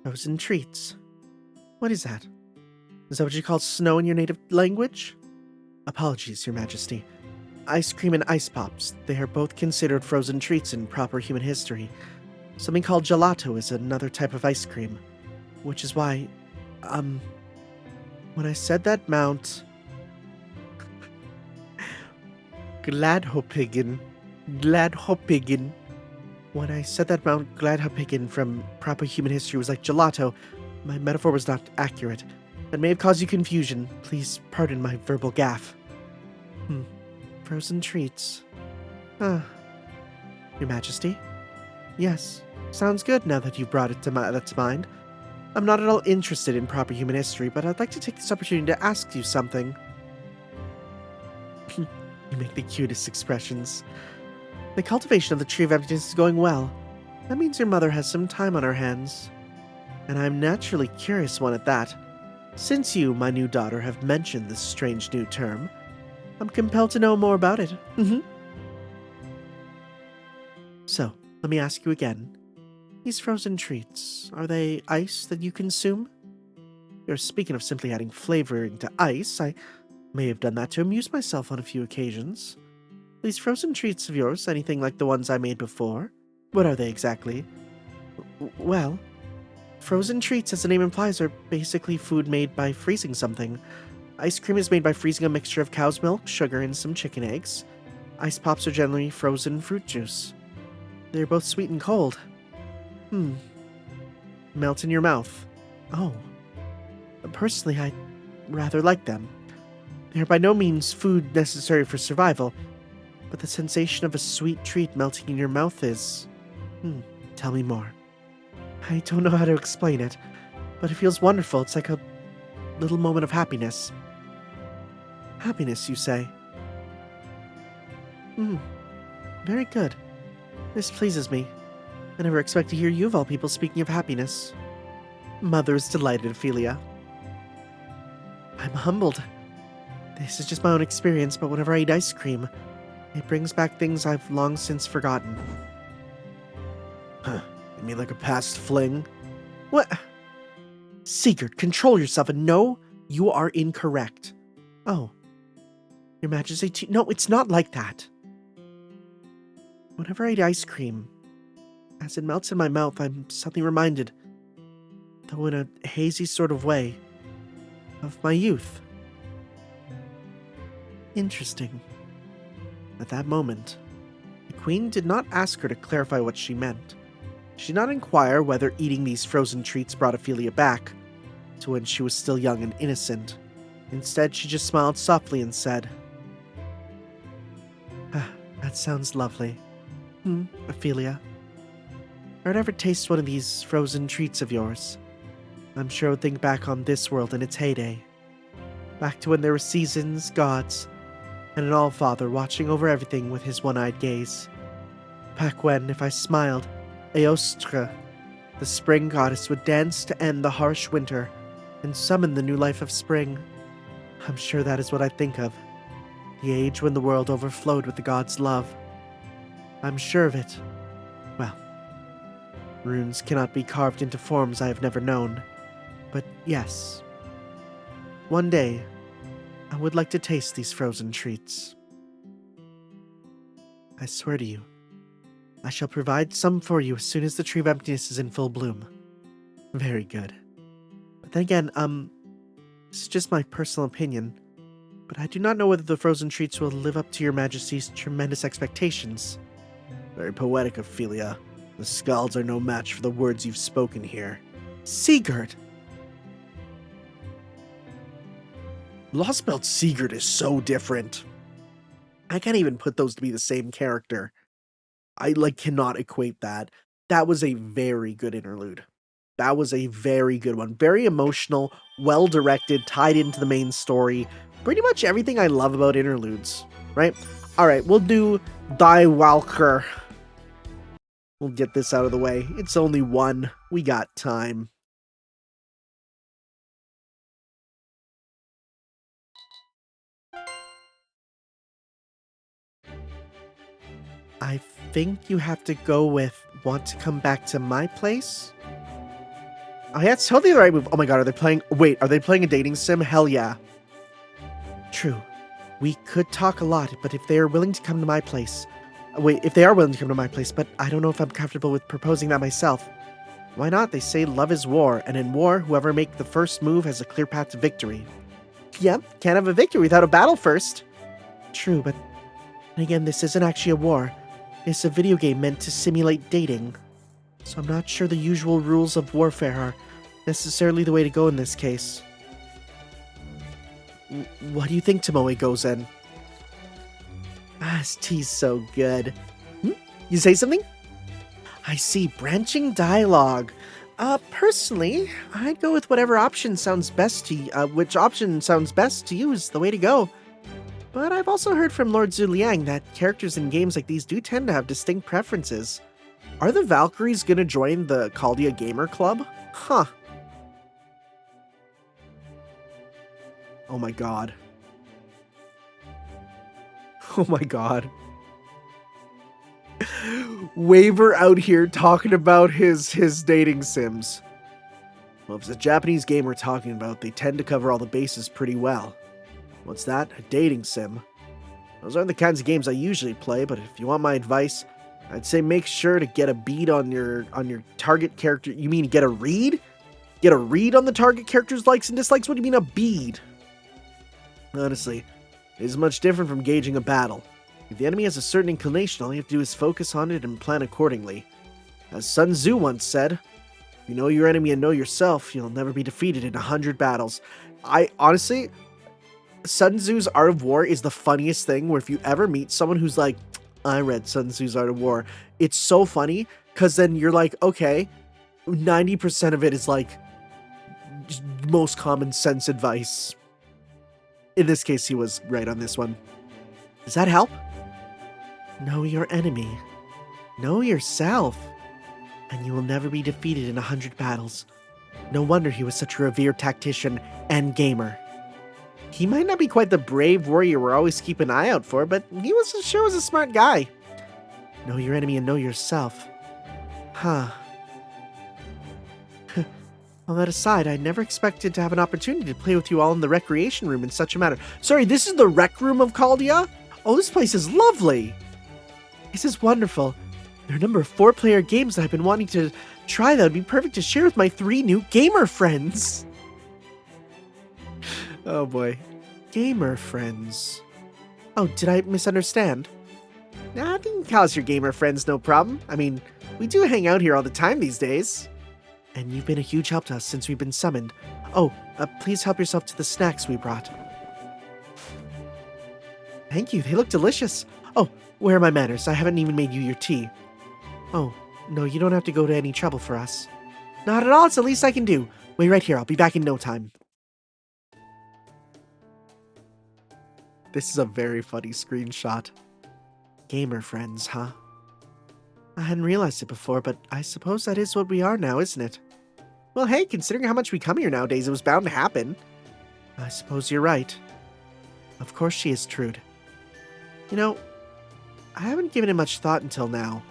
Frozen treats. What is that? Is that what you call snow in your native language? Apologies, Your Majesty. Ice cream and ice pops. They are both considered frozen treats in proper human history. Something called gelato is another type of ice cream. Which is why, when I said that Mount... Gladhopiggen. When I said that Mount Gladhopiggen from proper human history was like gelato, my metaphor was not accurate. That may have caused you confusion. Please pardon my verbal gaffe. Frozen treats. Your Majesty? Yes. Sounds good now that you've brought it to that to mind. I'm not at all interested in proper human history, but I'd like to take this opportunity to ask you something. You make the cutest expressions. The cultivation of the Tree of Emptiness is going well. That means your mother has some time on her hands. And I'm naturally curious one at that. Since you, my new daughter, have mentioned this strange new term, I'm compelled to know more about it. So, let me ask you again. These frozen treats, are they ice that you consume? You're speaking of simply adding flavoring to ice. I may have done that to amuse myself on a few occasions. These frozen treats of yours, anything like the ones I made before? What are they exactly? Well, frozen treats, as the name implies, are basically food made by freezing something. Ice cream is made by freezing a mixture of cow's milk, sugar, and some chicken eggs. Ice pops are generally frozen fruit juice. They're both sweet and cold. Melt in your mouth. Oh. Personally, I rather like them. They are by no means food necessary for survival, but the sensation of a sweet treat melting in your mouth is... Tell me more. I don't know how to explain it, but it feels wonderful. It's like a little moment of happiness. Happiness, you say? Very good. This pleases me. I never expect to hear you of all people speaking of happiness. Mother is delighted, Ophelia. I'm humbled. This is just my own experience, but whenever I eat ice cream, it brings back things I've long since forgotten. You mean like a past fling? What? Sigurd, control yourself and no, you are incorrect. Oh. Your Majesty, no, it's not like that. Whenever I eat ice cream, As it melts in my mouth, I'm suddenly reminded, though in a hazy sort of way, of my youth. Interesting. At that moment, the queen did not ask her to clarify what she meant. She did not inquire whether eating these frozen treats brought Ophelia back to when she was still young and innocent. Instead, she just smiled softly and said, that sounds lovely. Ophelia. If I'd ever taste one of these frozen treats of yours, I'm sure I would think back on this world in its heyday. Back to when there were seasons, gods, and an All-Father watching over everything with his one-eyed gaze. Back when, if I smiled, Eostre, the spring goddess, would dance to end the harsh winter and summon the new life of spring. I'm sure that is what I think of. The age when the world overflowed with the gods' love. I'm sure of it. Well, runes cannot be carved into forms I have never known. But yes, one day, I would like to taste these frozen treats. I swear to you, I shall provide some for you as soon as the Tree of Emptiness is in full bloom. Very good. But then again, this is just my personal opinion, but I do not know whether the frozen treats will live up to your majesty's tremendous expectations. Very poetic, Ophelia. The Skalds are no match for the words you've spoken here. Sigurd! Lost Belt Sigurd is so different. I can't even put those to be the same character. I, cannot equate that. That was a very good interlude. That was a very good one. Very emotional, well-directed, tied into the main story. Pretty much everything I love about interludes, right? Alright, we'll do Die Walker. We'll get this out of the way. It's only one. We got time. I think you have to go with want to come back to my place? Oh, yeah, it's totally the right move. Oh my god, are they playing a dating sim? Hell yeah. True. We could talk a lot, but if they are willing to come to my place... if they are willing to come to my place, but I don't know if I'm comfortable with proposing that myself. Why not? They say love is war, and in war, whoever makes the first move has a clear path to victory. Yep, can't have a victory without a battle first. True, but again, this isn't actually a war. It's a video game meant to simulate dating. So I'm not sure the usual rules of warfare are necessarily the way to go in this case. What do you think Tomoe goes in? This tea's so good. You say something? I see, branching dialogue. Personally, I'd go with whatever option sounds best to you. Which option sounds best to you is the way to go. But I've also heard from Lord Zhu Liang that characters in games like these do tend to have distinct preferences. Are the Valkyries gonna join the Chaldea Gamer Club? Huh. Oh my god. Oh my god. Waver out here talking about his dating sims. Well, if it's a Japanese game we're talking about, they tend to cover all the bases pretty well. What's that? A dating sim? Those aren't the kinds of games I usually play, but if you want my advice, I'd say make sure to get a bead on your target character. You mean get a read? Get a read on the target character's likes and dislikes? What do you mean a bead? Honestly, it is much different from gauging a battle. If the enemy has a certain inclination, all you have to do is focus on it and plan accordingly. As Sun Tzu once said, if you know your enemy and know yourself, you'll never be defeated in 100 battles. Honestly, Sun Tzu's Art of War is the funniest thing, where if you ever meet someone who's like, I read Sun Tzu's Art of War, it's so funny, because then you're like, okay, 90% of it is like most common sense advice. In this case, he was right on this one. Does that help? Know your enemy. Know yourself. And you will never be defeated in 100 battles. No wonder he was such a revered tactician and gamer. He might not be quite the brave warrior we're always keeping an eye out for, but he sure was a smart guy. Know your enemy and know yourself. Huh. All that aside, I never expected to have an opportunity to play with you all in the recreation room in such a manner. Sorry, this is the rec room of Chaldea? Oh, this place is lovely. This is wonderful. There are a number of 4-player games that I've been wanting to try that would be perfect to share with my 3 new gamer friends. Oh boy. Gamer friends. Oh, did I misunderstand? Nah, I think you can call us your gamer friends, no problem. I mean, we do hang out here all the time these days. And you've been a huge help to us since we've been summoned. Oh, please help yourself to the snacks we brought. Thank you, they look delicious. Oh, where are my manners? I haven't even made you your tea. Oh, no, you don't have to go to any trouble for us. Not at all, it's the least I can do. Wait right here, I'll be back in no time. This is a very funny screenshot. Gamer friends, huh? I hadn't realized it before, but I suppose that is what we are now, isn't it? Well, hey, considering how much we come here nowadays, it was bound to happen. I suppose you're right. Of course she is, Trude. You know, I haven't given it much thought until now,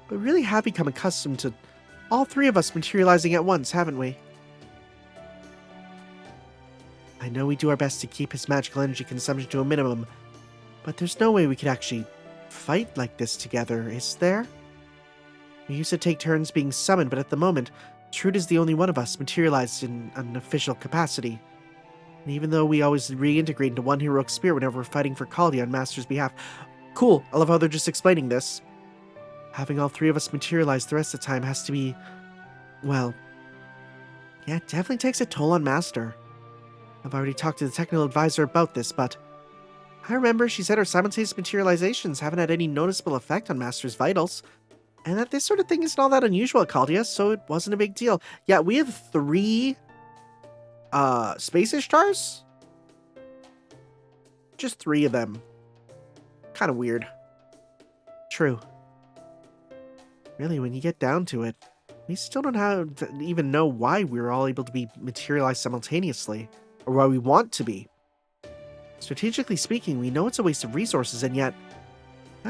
but really have become accustomed to all 3 of us materializing at once, haven't we? I know we do our best to keep his magical energy consumption to a minimum, but there's no way we could actually fight like this together, is there? We used to take turns being summoned, but at the moment, Trude is the only one of us materialized in an official capacity. And even though we always reintegrate into one heroic spirit whenever we're fighting for Kaldi on Master's behalf. Cool, I love how they're just explaining this. Having all 3 of us materialize the rest of the time has to be, well, yeah, it definitely takes a toll on Master. I've already talked to the technical advisor about this, but I remember she said our simultaneous materializations haven't had any noticeable effect on Master's vitals, and that this sort of thing isn't all that unusual at Caldia, so it wasn't a big deal. Yeah, we have 3 space Ishtars? Just 3 of them. Kind of weird. True. Really, when you get down to it, we still don't even know why we're all able to be materialized simultaneously, or why we want to be. Strategically speaking, we know it's a waste of resources, and yet,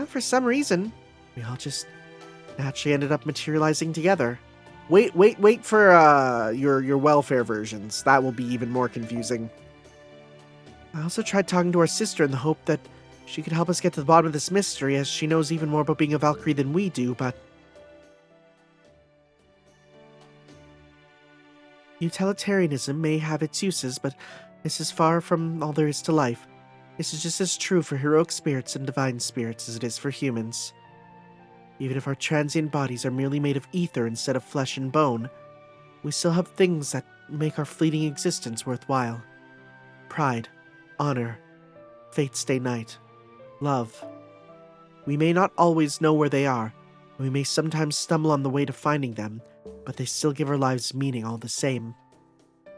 for some reason, we all just naturally ended up materializing together. Wait for your welfare versions. That will be even more confusing. I also tried talking to our sister in the hope that she could help us get to the bottom of this mystery, as she knows even more about being a Valkyrie than we do, but utilitarianism may have its uses, but this is far from all there is to life. This is just as true for heroic spirits and divine spirits as it is for humans. Even if our transient bodies are merely made of ether instead of flesh and bone, we still have things that make our fleeting existence worthwhile. Pride, honor, fate's day night, love. We may not always know where they are, and we may sometimes stumble on the way to finding them, but they still give our lives meaning all the same.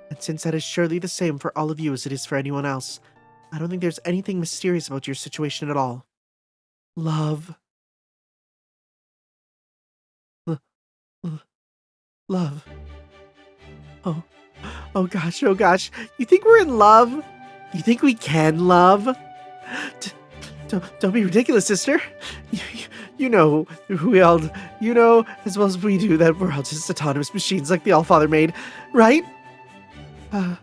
And since that is surely the same for all of you as it is for anyone else, I don't think there's anything mysterious about your situation at all. Love. Love. Oh gosh. You think we're in love? You think we can love? Don't be ridiculous, sister. You know you know as well as we do that we're all just autonomous machines like the Allfather made, right? Oh,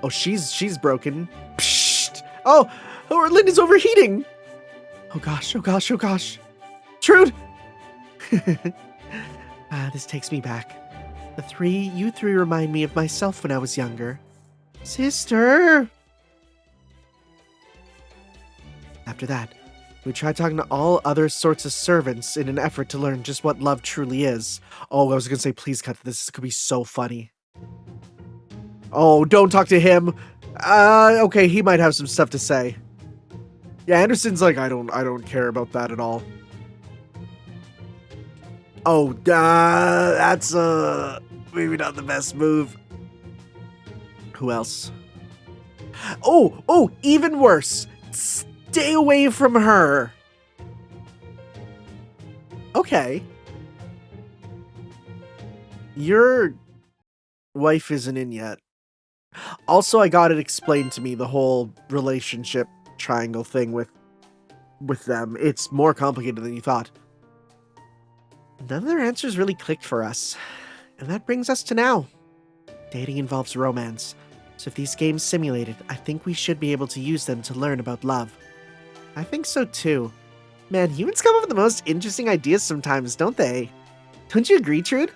she's broken. Psst. Oh, Linda's overheating. Oh gosh. Trude! This takes me back. You three remind me of myself when I was younger. Sister! After that, we tried talking to all other sorts of servants in an effort to learn just what love truly is. Oh, I was gonna say, please cut this. This could be so funny. Oh, don't talk to him. Okay, he might have some stuff to say. Yeah, Anderson's like, I don't care about that at all. Oh, that's maybe not the best move. Who else? Oh, even worse. Stay away from her. Okay. Your wife isn't in yet. Also, I got it explained to me, the whole relationship triangle thing with them. It's more complicated than you thought. None of their answers really clicked for us. And that brings us to now. Dating involves romance, so if these games simulate it, I think we should be able to use them to learn about love. I think so too. Man, humans come up with the most interesting ideas sometimes, don't they? Don't you agree, Trude?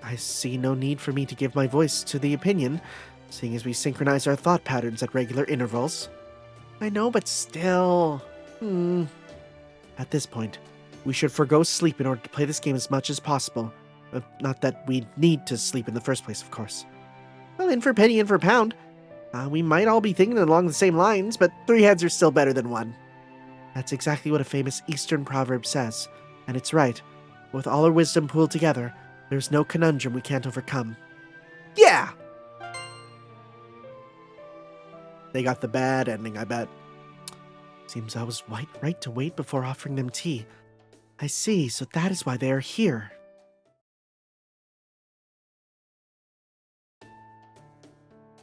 I see no need for me to give my voice to the opinion, seeing as we synchronize our thought patterns at regular intervals. I know, but still... At this point, we should forgo sleep in order to play this game as much as possible. Not that we need to sleep in the first place, of course. Well, in for penny, in for pound. We might all be thinking along the same lines, but 3 heads are still better than 1. That's exactly what a famous Eastern proverb says, and it's right. With all our wisdom pooled together, there's no conundrum we can't overcome. Yeah! They got the bad ending, I bet. Seems I was right to wait before offering them tea. I see, so that is why they are here.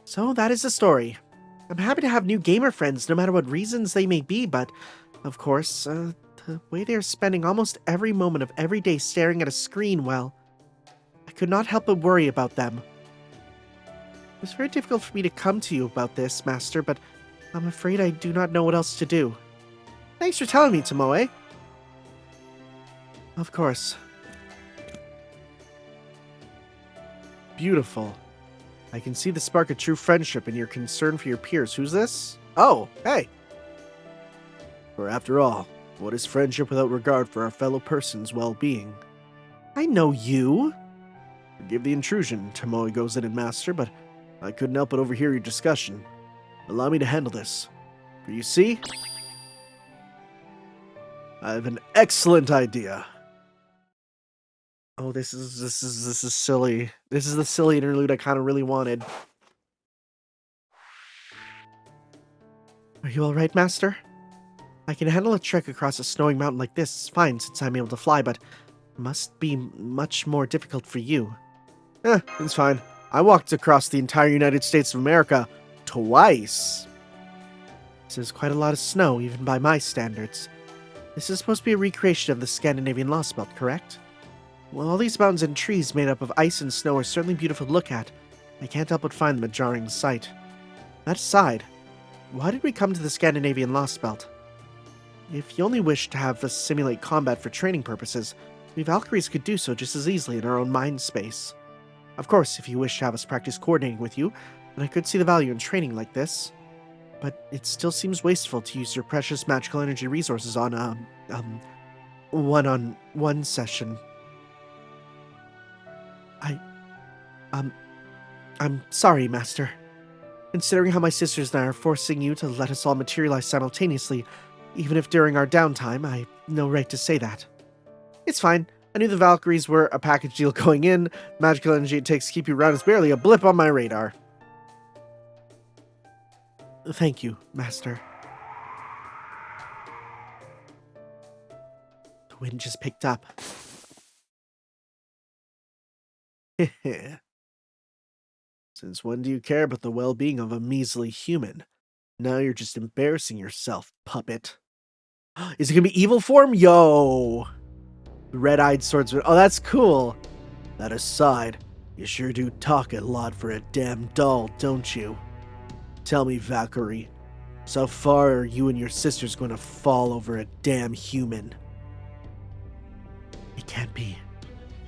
So that is the story. I'm happy to have new gamer friends, no matter what reasons they may be, but, of course, the way they are spending almost every moment of every day staring at a screen, well, I could not help but worry about them. It was very difficult for me to come to you about this, Master, but I'm afraid I do not know what else to do. Thanks for telling me, Tomoe. Of course. Beautiful. I can see the spark of true friendship in your concern for your peers. Who's this? Oh, hey. For after all, what is friendship without regard for our fellow person's well-being? I know you. Forgive the intrusion, Tomoe goes in and Master, but I couldn't help but overhear your discussion. Allow me to handle this. For you see, I have an excellent idea. Oh, this is silly. This is the silly interlude I kind of really wanted. Are you all right, Master? I can handle a trek across a snowing mountain like this. It's fine since I'm able to fly, but it must be much more difficult for you. It's fine. I walked across the entire United States of America twice. This is quite a lot of snow, even by my standards. This is supposed to be a recreation of the Scandinavian Lost Belt, correct? Well, all these mountains and trees made up of ice and snow are certainly beautiful to look at. I can't help but find them a jarring sight. That aside, why did we come to the Scandinavian Lost Belt? If you only wish to have us simulate combat for training purposes, we Valkyries could do so just as easily in our own mind space. Of course, if you wish to have us practice coordinating with you, then I could see the value in training like this. But it still seems wasteful to use your precious magical energy resources on one-on-one session. I'm sorry, Master. Considering how my sisters and I are forcing you to let us all materialize simultaneously, even if during our downtime, I have no right to say that. It's fine. I knew the Valkyries were a package deal going in. The magical energy it takes to keep you around is barely a blip on my radar. Thank you, Master. The wind just picked up. Since when do you care about the well-being of a measly human? Now you're just embarrassing yourself, puppet. Is it gonna be evil form? Yo! Red-eyed swordsman. Oh, that's cool. That aside, you sure do talk a lot for a damn doll, don't you? Tell me, Valkyrie, so far are you and your sisters going to fall over a damn human? It can't be.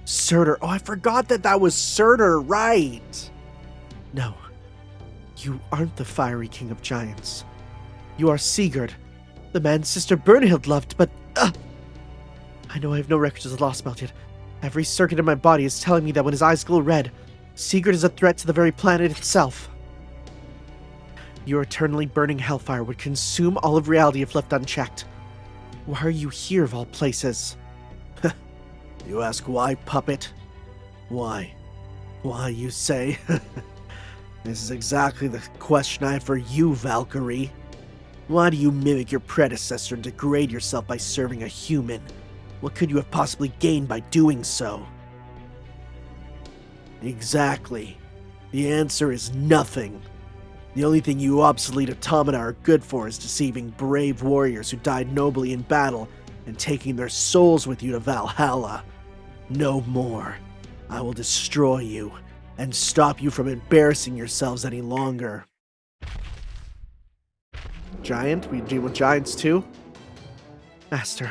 Surtur. Oh, I forgot that was Surtur, right? No, you aren't the fiery king of giants. You are Sigurd, the man Sister Brunhild loved, but... I know I have no records of the Lost Belt yet. Every circuit in my body is telling me that when his eyes glow red, Sigurd is a threat to the very planet itself. Your eternally burning hellfire would consume all of reality if left unchecked. Why are you here of all places? You ask why, puppet? Why? Why, you say? This is exactly the question I have for you, Valkyrie. Why do you mimic your predecessor and degrade yourself by serving a human? What could you have possibly gained by doing so? Exactly. The answer is nothing. The only thing you obsolete automata are good for is deceiving brave warriors who died nobly in battle and taking their souls with you to Valhalla. No more. I will destroy you and stop you from embarrassing yourselves any longer. Giant? We deal with giants too? Master,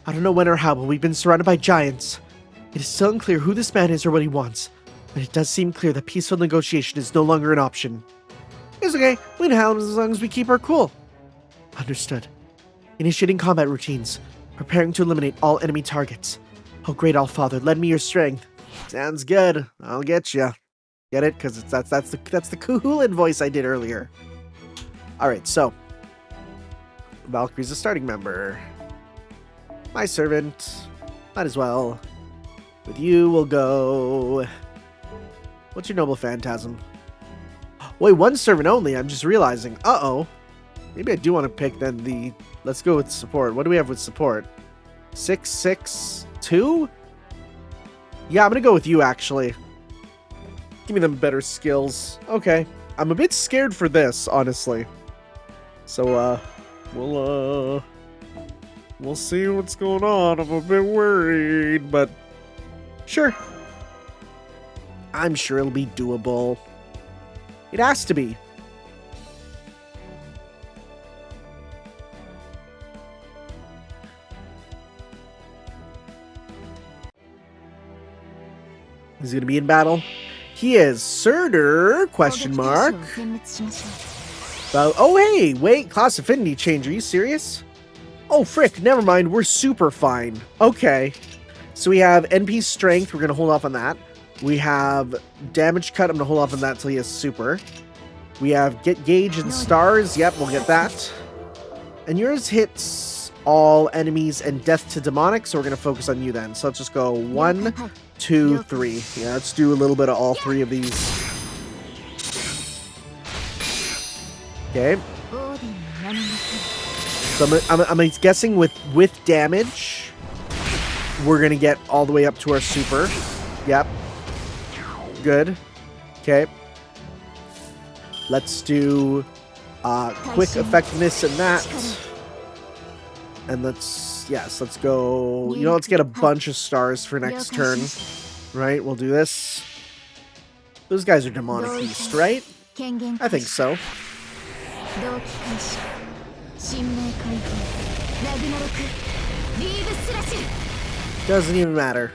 I don't know when or how, but we've been surrounded by giants. It is still unclear who this man is or what he wants, but it does seem clear that peaceful negotiation is no longer an option. It's okay. We can handle as long as we keep our cool. Understood. Initiating combat routines. Preparing to eliminate all enemy targets. Oh, great All-Father, lend me your strength. Sounds good. I'll get ya. Get it? Because that's the Kuhulin voice I did earlier. Alright, so. Valkyrie's a starting member. My servant. Might as well. With you, we'll go. What's your noble phantasm? Wait, one servant only. I'm just realizing. Uh-oh. Maybe I do want to pick then the... Let's go with support. What do we have with support? 6, 6, 2? Yeah, I'm going to go with you, actually. Give me them better skills. Okay. I'm a bit scared for this, honestly. So, we'll see what's going on. I'm a bit worried, but... Sure. I'm sure it'll be doable. It has to be. Is he going to be in battle? He is. Surtur? Question mark. Oh, hey, wait. Class affinity change. Are you serious? Oh, frick. Never mind. We're super fine. Okay. So we have NP strength. We're going to hold off on that. We have damage cut. I'm going to hold off on that until he has super. We have get gauge and stars. Yep, we'll get that. And yours hits all enemies and death to demonic. So we're going to focus on you then. So let's just go 1, 2, 3. Yeah, let's do a little bit of all 3 of these. Okay. So I'm guessing with damage, we're going to get all the way up to our super. Yep. Good. Okay. Let's do quick effectiveness in that. And let's go, let's get a bunch of stars for next turn. Right, we'll do this. Those guys are demonic beast, right? I think so. Doesn't even matter.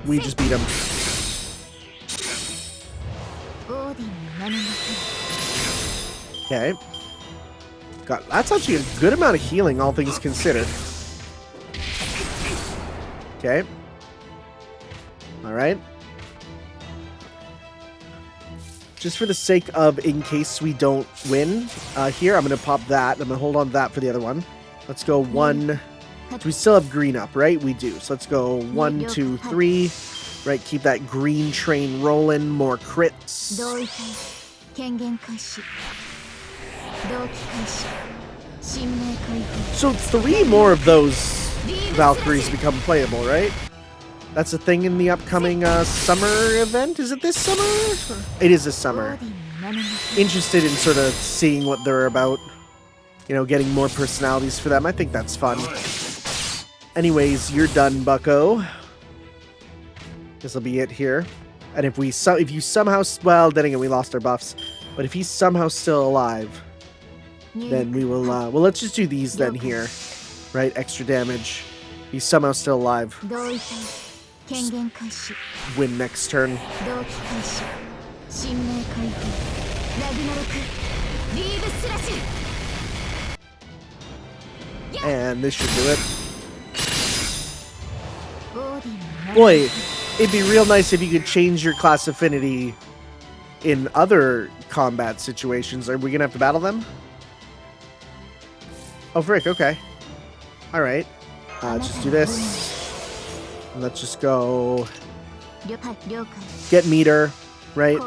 We just beat them. Okay. God, that's actually a good amount of healing, all things considered. Okay. Alright. Just for the sake of in case we don't win, here, I'm going to pop that. I'm going to hold on to that for the other one. Let's go 1. We still have green up, right? We do. So let's go 1, 2, 3. Right, keep that green train rolling. More crits. So 3 more of those Valkyries become playable, right? That's a thing in the upcoming summer event? Is it this summer? It is this summer. Interested in sort of seeing what they're about. Getting more personalities for them. I think that's fun. Anyways, you're done, bucko. This'll be it here. And if you somehow... Well, then again, we lost our buffs. But if he's somehow still alive, then we will... well, let's just do these then here. Right? Extra damage. He's somehow still alive. Just win next turn. And this should do it. Boy, it'd be real nice if you could change your class affinity in other combat situations. Are we gonna have to battle them? Oh, frick, okay. Alright. Just do this. And let's just go... Get meter, right?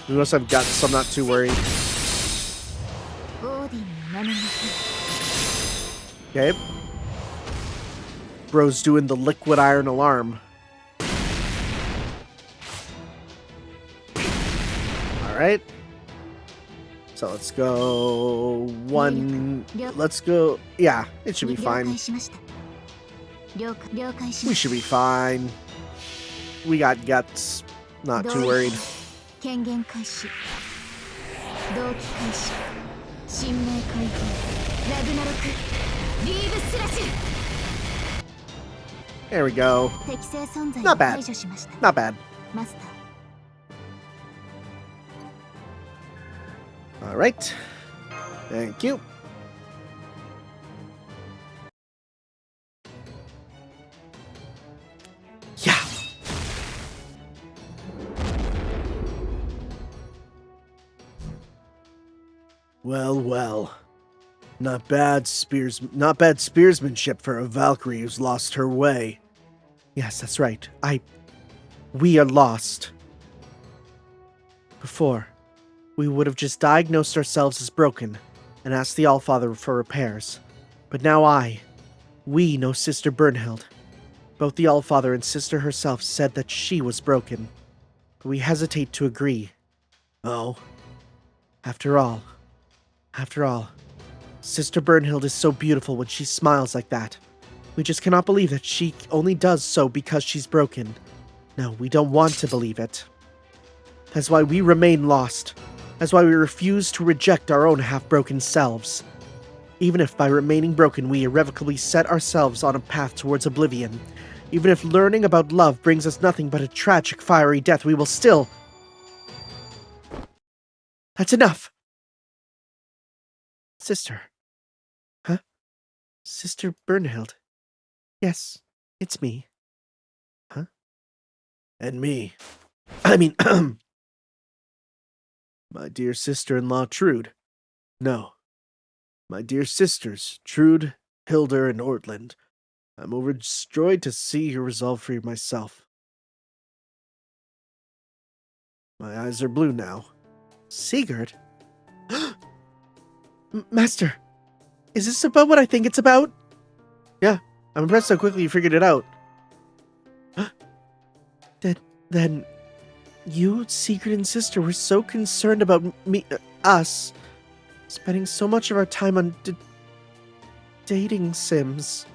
We also have guts, so I'm not too worried. Okay. Bro's doing the liquid iron alarm. Alright. So let's go 1. Let's go. Yeah, it should be fine. We should be fine. We got guts. Not too worried. There we go. Not bad. Not bad. Alright. Thank you. Yeah. Well, well. Not bad spearsmanship for a Valkyrie who's lost her way. Yes, that's right. We are lost. Before, we would have just diagnosed ourselves as broken and asked the Allfather for repairs. But now we know Sister Bernhild. Both the Allfather and Sister herself said that she was broken. But we hesitate to agree. Oh. After all, Sister Bernhild is so beautiful when she smiles like that. We just cannot believe that she only does so because she's broken. No, we don't want to believe it. That's why we remain lost. That's why we refuse to reject our own half-broken selves. Even if by remaining broken we irrevocably set ourselves on a path towards oblivion, even if learning about love brings us nothing but a tragic fiery death, we will still... That's enough! Sister. Huh? Sister Bernhild. Yes, it's me. Huh? And me. I mean, my dear sister-in-law Trude. No. My dear sisters, Trude, Hildur, and Ortland. I'm overjoyed to see your resolve for myself. My eyes are blue now. Sigurd? Master, is this about what I think it's about? Yeah, I'm impressed how quickly you figured it out. Then, you, Sigurd, and Sister were so concerned about us, spending so much of our time on dating sims,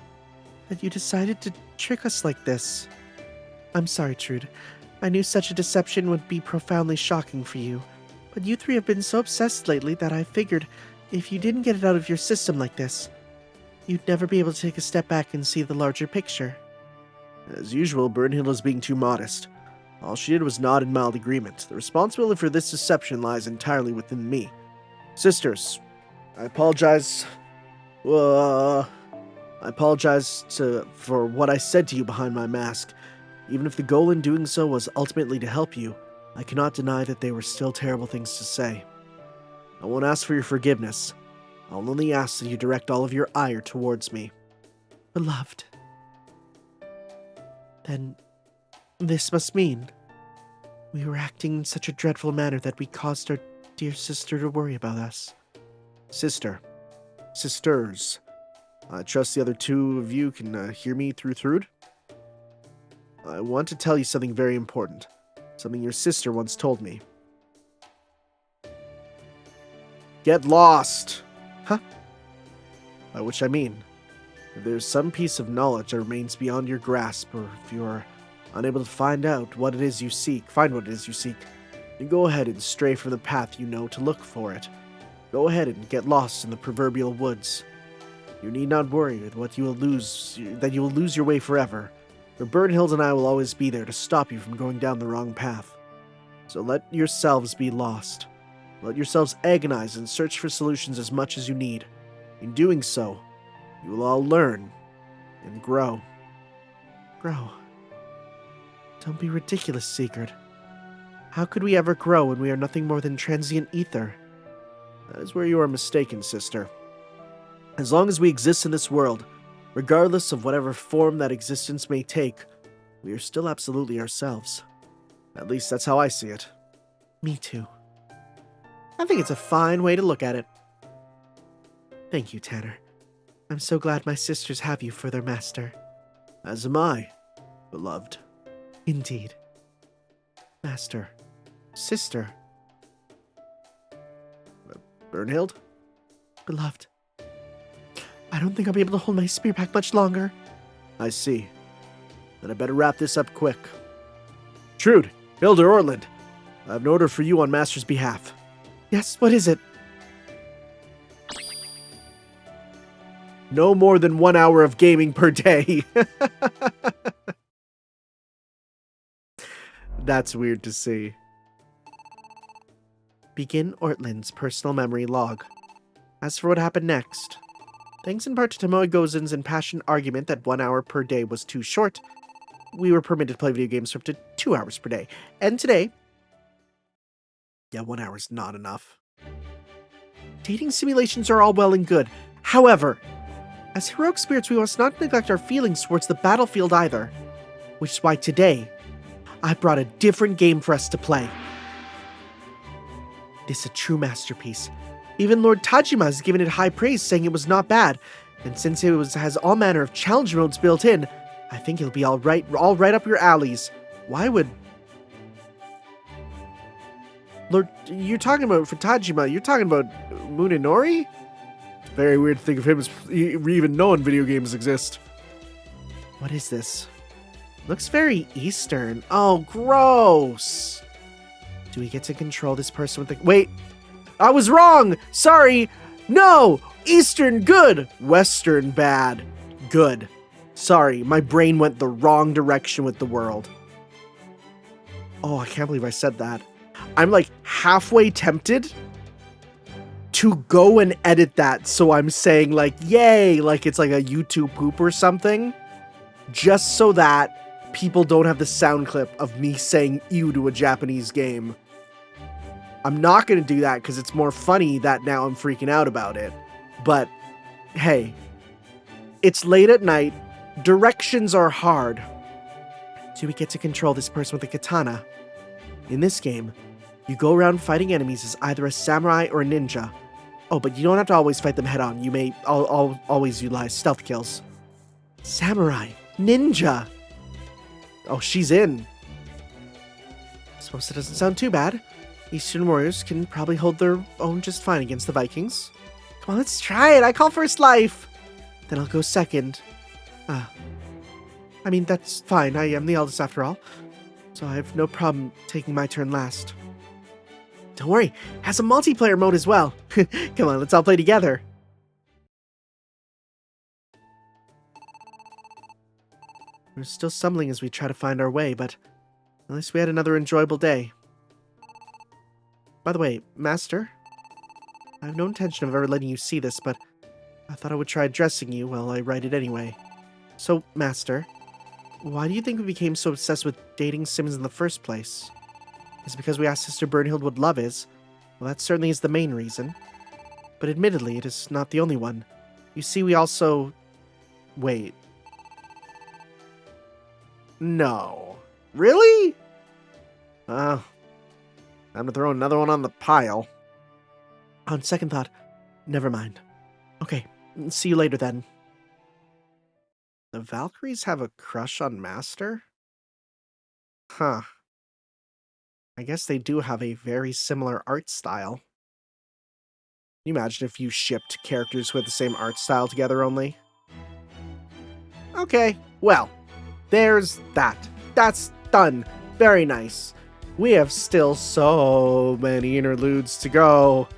that you decided to trick us like this. I'm sorry, Trude. I knew such a deception would be profoundly shocking for you, but you three have been so obsessed lately that I figured if you didn't get it out of your system like this, you'd never be able to take a step back and see the larger picture. As usual, Bernhild is being too modest. All she did was nod in mild agreement. The responsibility for this deception lies entirely within me. Sisters, I apologize. For what I said to you behind my mask. Even if the goal in doing so was ultimately to help you, I cannot deny that they were still terrible things to say. I won't ask for your forgiveness. I'll only ask that you direct all of your ire towards me. Beloved. Then, this must mean we were acting in such a dreadful manner that we caused our dear sister to worry about us. Sisters. I trust the other two of you can hear me through Trude. I want to tell you something very important. Something your sister once told me. Get lost! Huh? By which I mean, if there's some piece of knowledge that remains beyond your grasp, or if you are unable to find what it is you seek, then go ahead and stray from the path you know to look for it. Go ahead and get lost in the proverbial woods. You need not worry that you will lose your way forever, for Bernhild and I will always be there to stop you from going down the wrong path. So let yourselves be lost. Let yourselves agonize and search for solutions as much as you need. In doing so, you will all learn and grow. Grow? Don't be ridiculous, Sigurd. How could we ever grow when we are nothing more than transient ether? That is where you are mistaken, sister. As long as we exist in this world, regardless of whatever form that existence may take, we are still absolutely ourselves. At least that's how I see it. Me too. I think it's a fine way to look at it. Thank you, Tanner. I'm so glad my sisters have you for their master. As am I, beloved. Indeed. Master. Sister. Bernhild? Beloved. I don't think I'll be able to hold my spear back much longer. I see. Then I better wrap this up quick. Trude, Hildur, Ortland, I have an order for you on Master's behalf. Yes, what is it? No more than 1 hour of gaming per day. That's weird to see. Begin Ortlin's personal memory log. As for what happened next, thanks in part to Tomoe Gozen's impassioned argument that 1 hour per day was too short, we were permitted to play video games for up to 2 hours per day. And today, yeah, 1 hour is not enough. Dating simulations are all well and good. However, as heroic spirits, we must not neglect our feelings towards the battlefield either. Which is why today, I brought a different game for us to play. This is a true masterpiece. Even Lord Tajima has given it high praise, saying it was not bad. And since it has all manner of challenge modes built in, I think it'll be all right up your alleys. Why would... Lord, you're talking about for Tajima, you're talking about Munenori? It's very weird to think of him as even knowing video games exist. What is this? Looks very Eastern. Oh, gross. Do we get to control this person with the... Wait, I was wrong. Sorry. No, Eastern good. Western bad. Good. Sorry, my brain went the wrong direction with the world. Oh, I can't believe I said that. I'm like halfway tempted to go and edit that. So I'm saying like, yay, like it's like a YouTube poop or something. Just so that people don't have the sound clip of me saying ew to a Japanese game. I'm not going to do that because it's more funny that now I'm freaking out about it. But hey, it's late at night. Directions are hard. Do we get to control this person with a katana? In this game, you go around fighting enemies as either a samurai or a ninja. Oh, but you don't have to always fight them head on. You may always utilize stealth kills. Samurai. Ninja. Oh, she's in. Suppose it doesn't sound too bad. Eastern warriors can probably hold their own just fine against the Vikings. Come on, let's try it. I call first life. Then I'll go second. I mean, that's fine. I am the eldest after all. So I have no problem taking my turn last. Don't worry. It has a multiplayer mode as well. Come on, let's all play together. We're still stumbling as we try to find our way, but at least we had another enjoyable day. By the way, Master, I have no intention of ever letting you see this, but I thought I would try addressing you while I write it anyway. So, Master, why do you think we became so obsessed with dating Simmons in the first place? Is it because we asked Sister Burnhild what love is? Well, that certainly is the main reason. But admittedly, it is not the only one. You see, we also... Wait. No. Really? I'm gonna throw another one on the pile. On second thought, never mind. Okay, see you later then. The Valkyries have a crush on Master? Huh. I guess they do have a very similar art style. Can you imagine if you shipped characters with the same art style together only? Okay, well, there's that. That's done. Very nice. We have still so many interludes to go.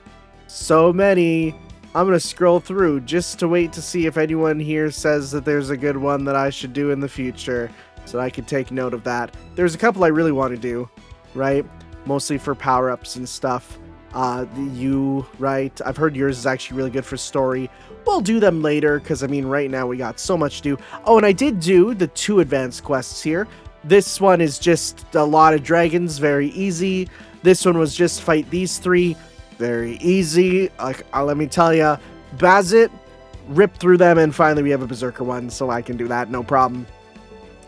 So many. I'm going to scroll through just to wait to see if anyone here says that there's a good one that I should do in the future, so that I can take note of that. There's a couple I really want to do, right? Mostly for power-ups and stuff. Right? I've heard yours is actually really good for story. We'll do them later, because, I mean, right now we got so much to do. Oh, and I did do the 2 advanced quests here. This one is just a lot of dragons, very easy. This one was just fight these 3, very easy. Let me tell ya, Bazit, rip through them, and finally we have a Berserker one, so I can do that, no problem.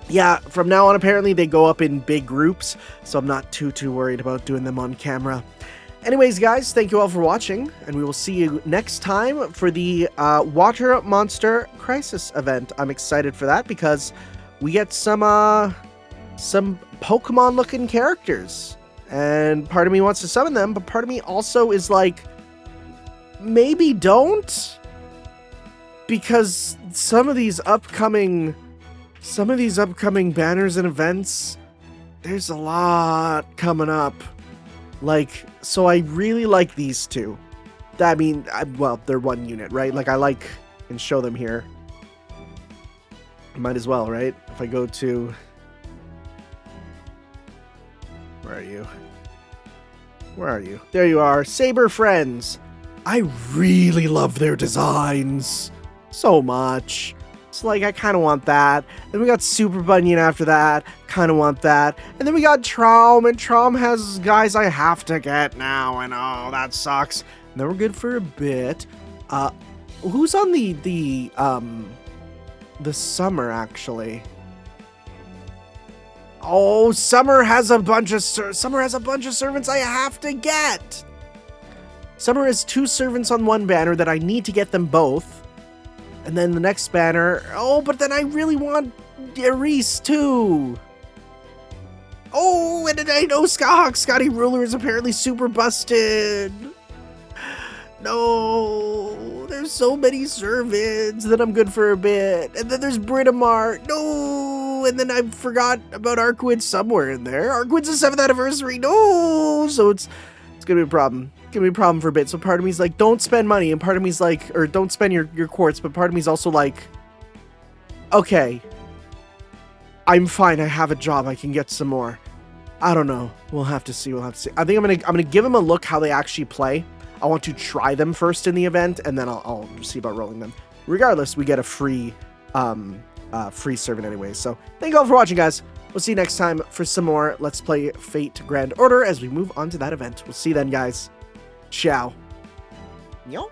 Yeah, from now on, apparently they go up in big groups, so I'm not too worried about doing them on camera. Anyways, guys, thank you all for watching, and we will see you next time for the Water Monster Crisis event. I'm excited for that because we get some Pokemon-looking characters, and part of me wants to summon them, but part of me also is like, maybe don't, because some of these upcoming banners and events, there's a lot coming up. Like, so I really like these 2. I mean, well, they're 1 unit, right? Like, I like and show them here. Might as well, right? If I go to... Where are you? Where are you? There you are. Saber Friends. I really love their designs so much. It's like, I kind of want that. Then we got Super Bunyan after that. Kind of want that. And then we got Traum, and Traum has guys I have to get now, and oh, that sucks. And then we're good for a bit. Who's on the Summer, actually? Oh, Summer has a bunch of servants I have to get. Summer has 2 servants on one banner that I need to get them both. And then the next banner, oh, but then I really want Reese too. Oh, and then I know Scathach-Skadi ruler is apparently super busted. No, there's so many servants that I'm good for a bit. And then there's Britomart. No, and then I forgot about Arquid somewhere in there. Arquid's the 7th anniversary. No, so it's gonna be a problem. It's gonna be a problem for a bit. So part of me's like, don't spend money, and part of me's like, or don't spend your quartz, but part of me's also like, okay, I'm fine. I have a job. I can get some more. I don't know. We'll have to see. I think I'm gonna give them a look how they actually play. I want to try them first in the event, and then I'll see about rolling them. Regardless, we get a free servant anyway. So thank you all for watching, guys. We'll see you next time for some more Let's Play Fate Grand Order as we move on to that event. We'll see you then, guys. Ciao. Yo.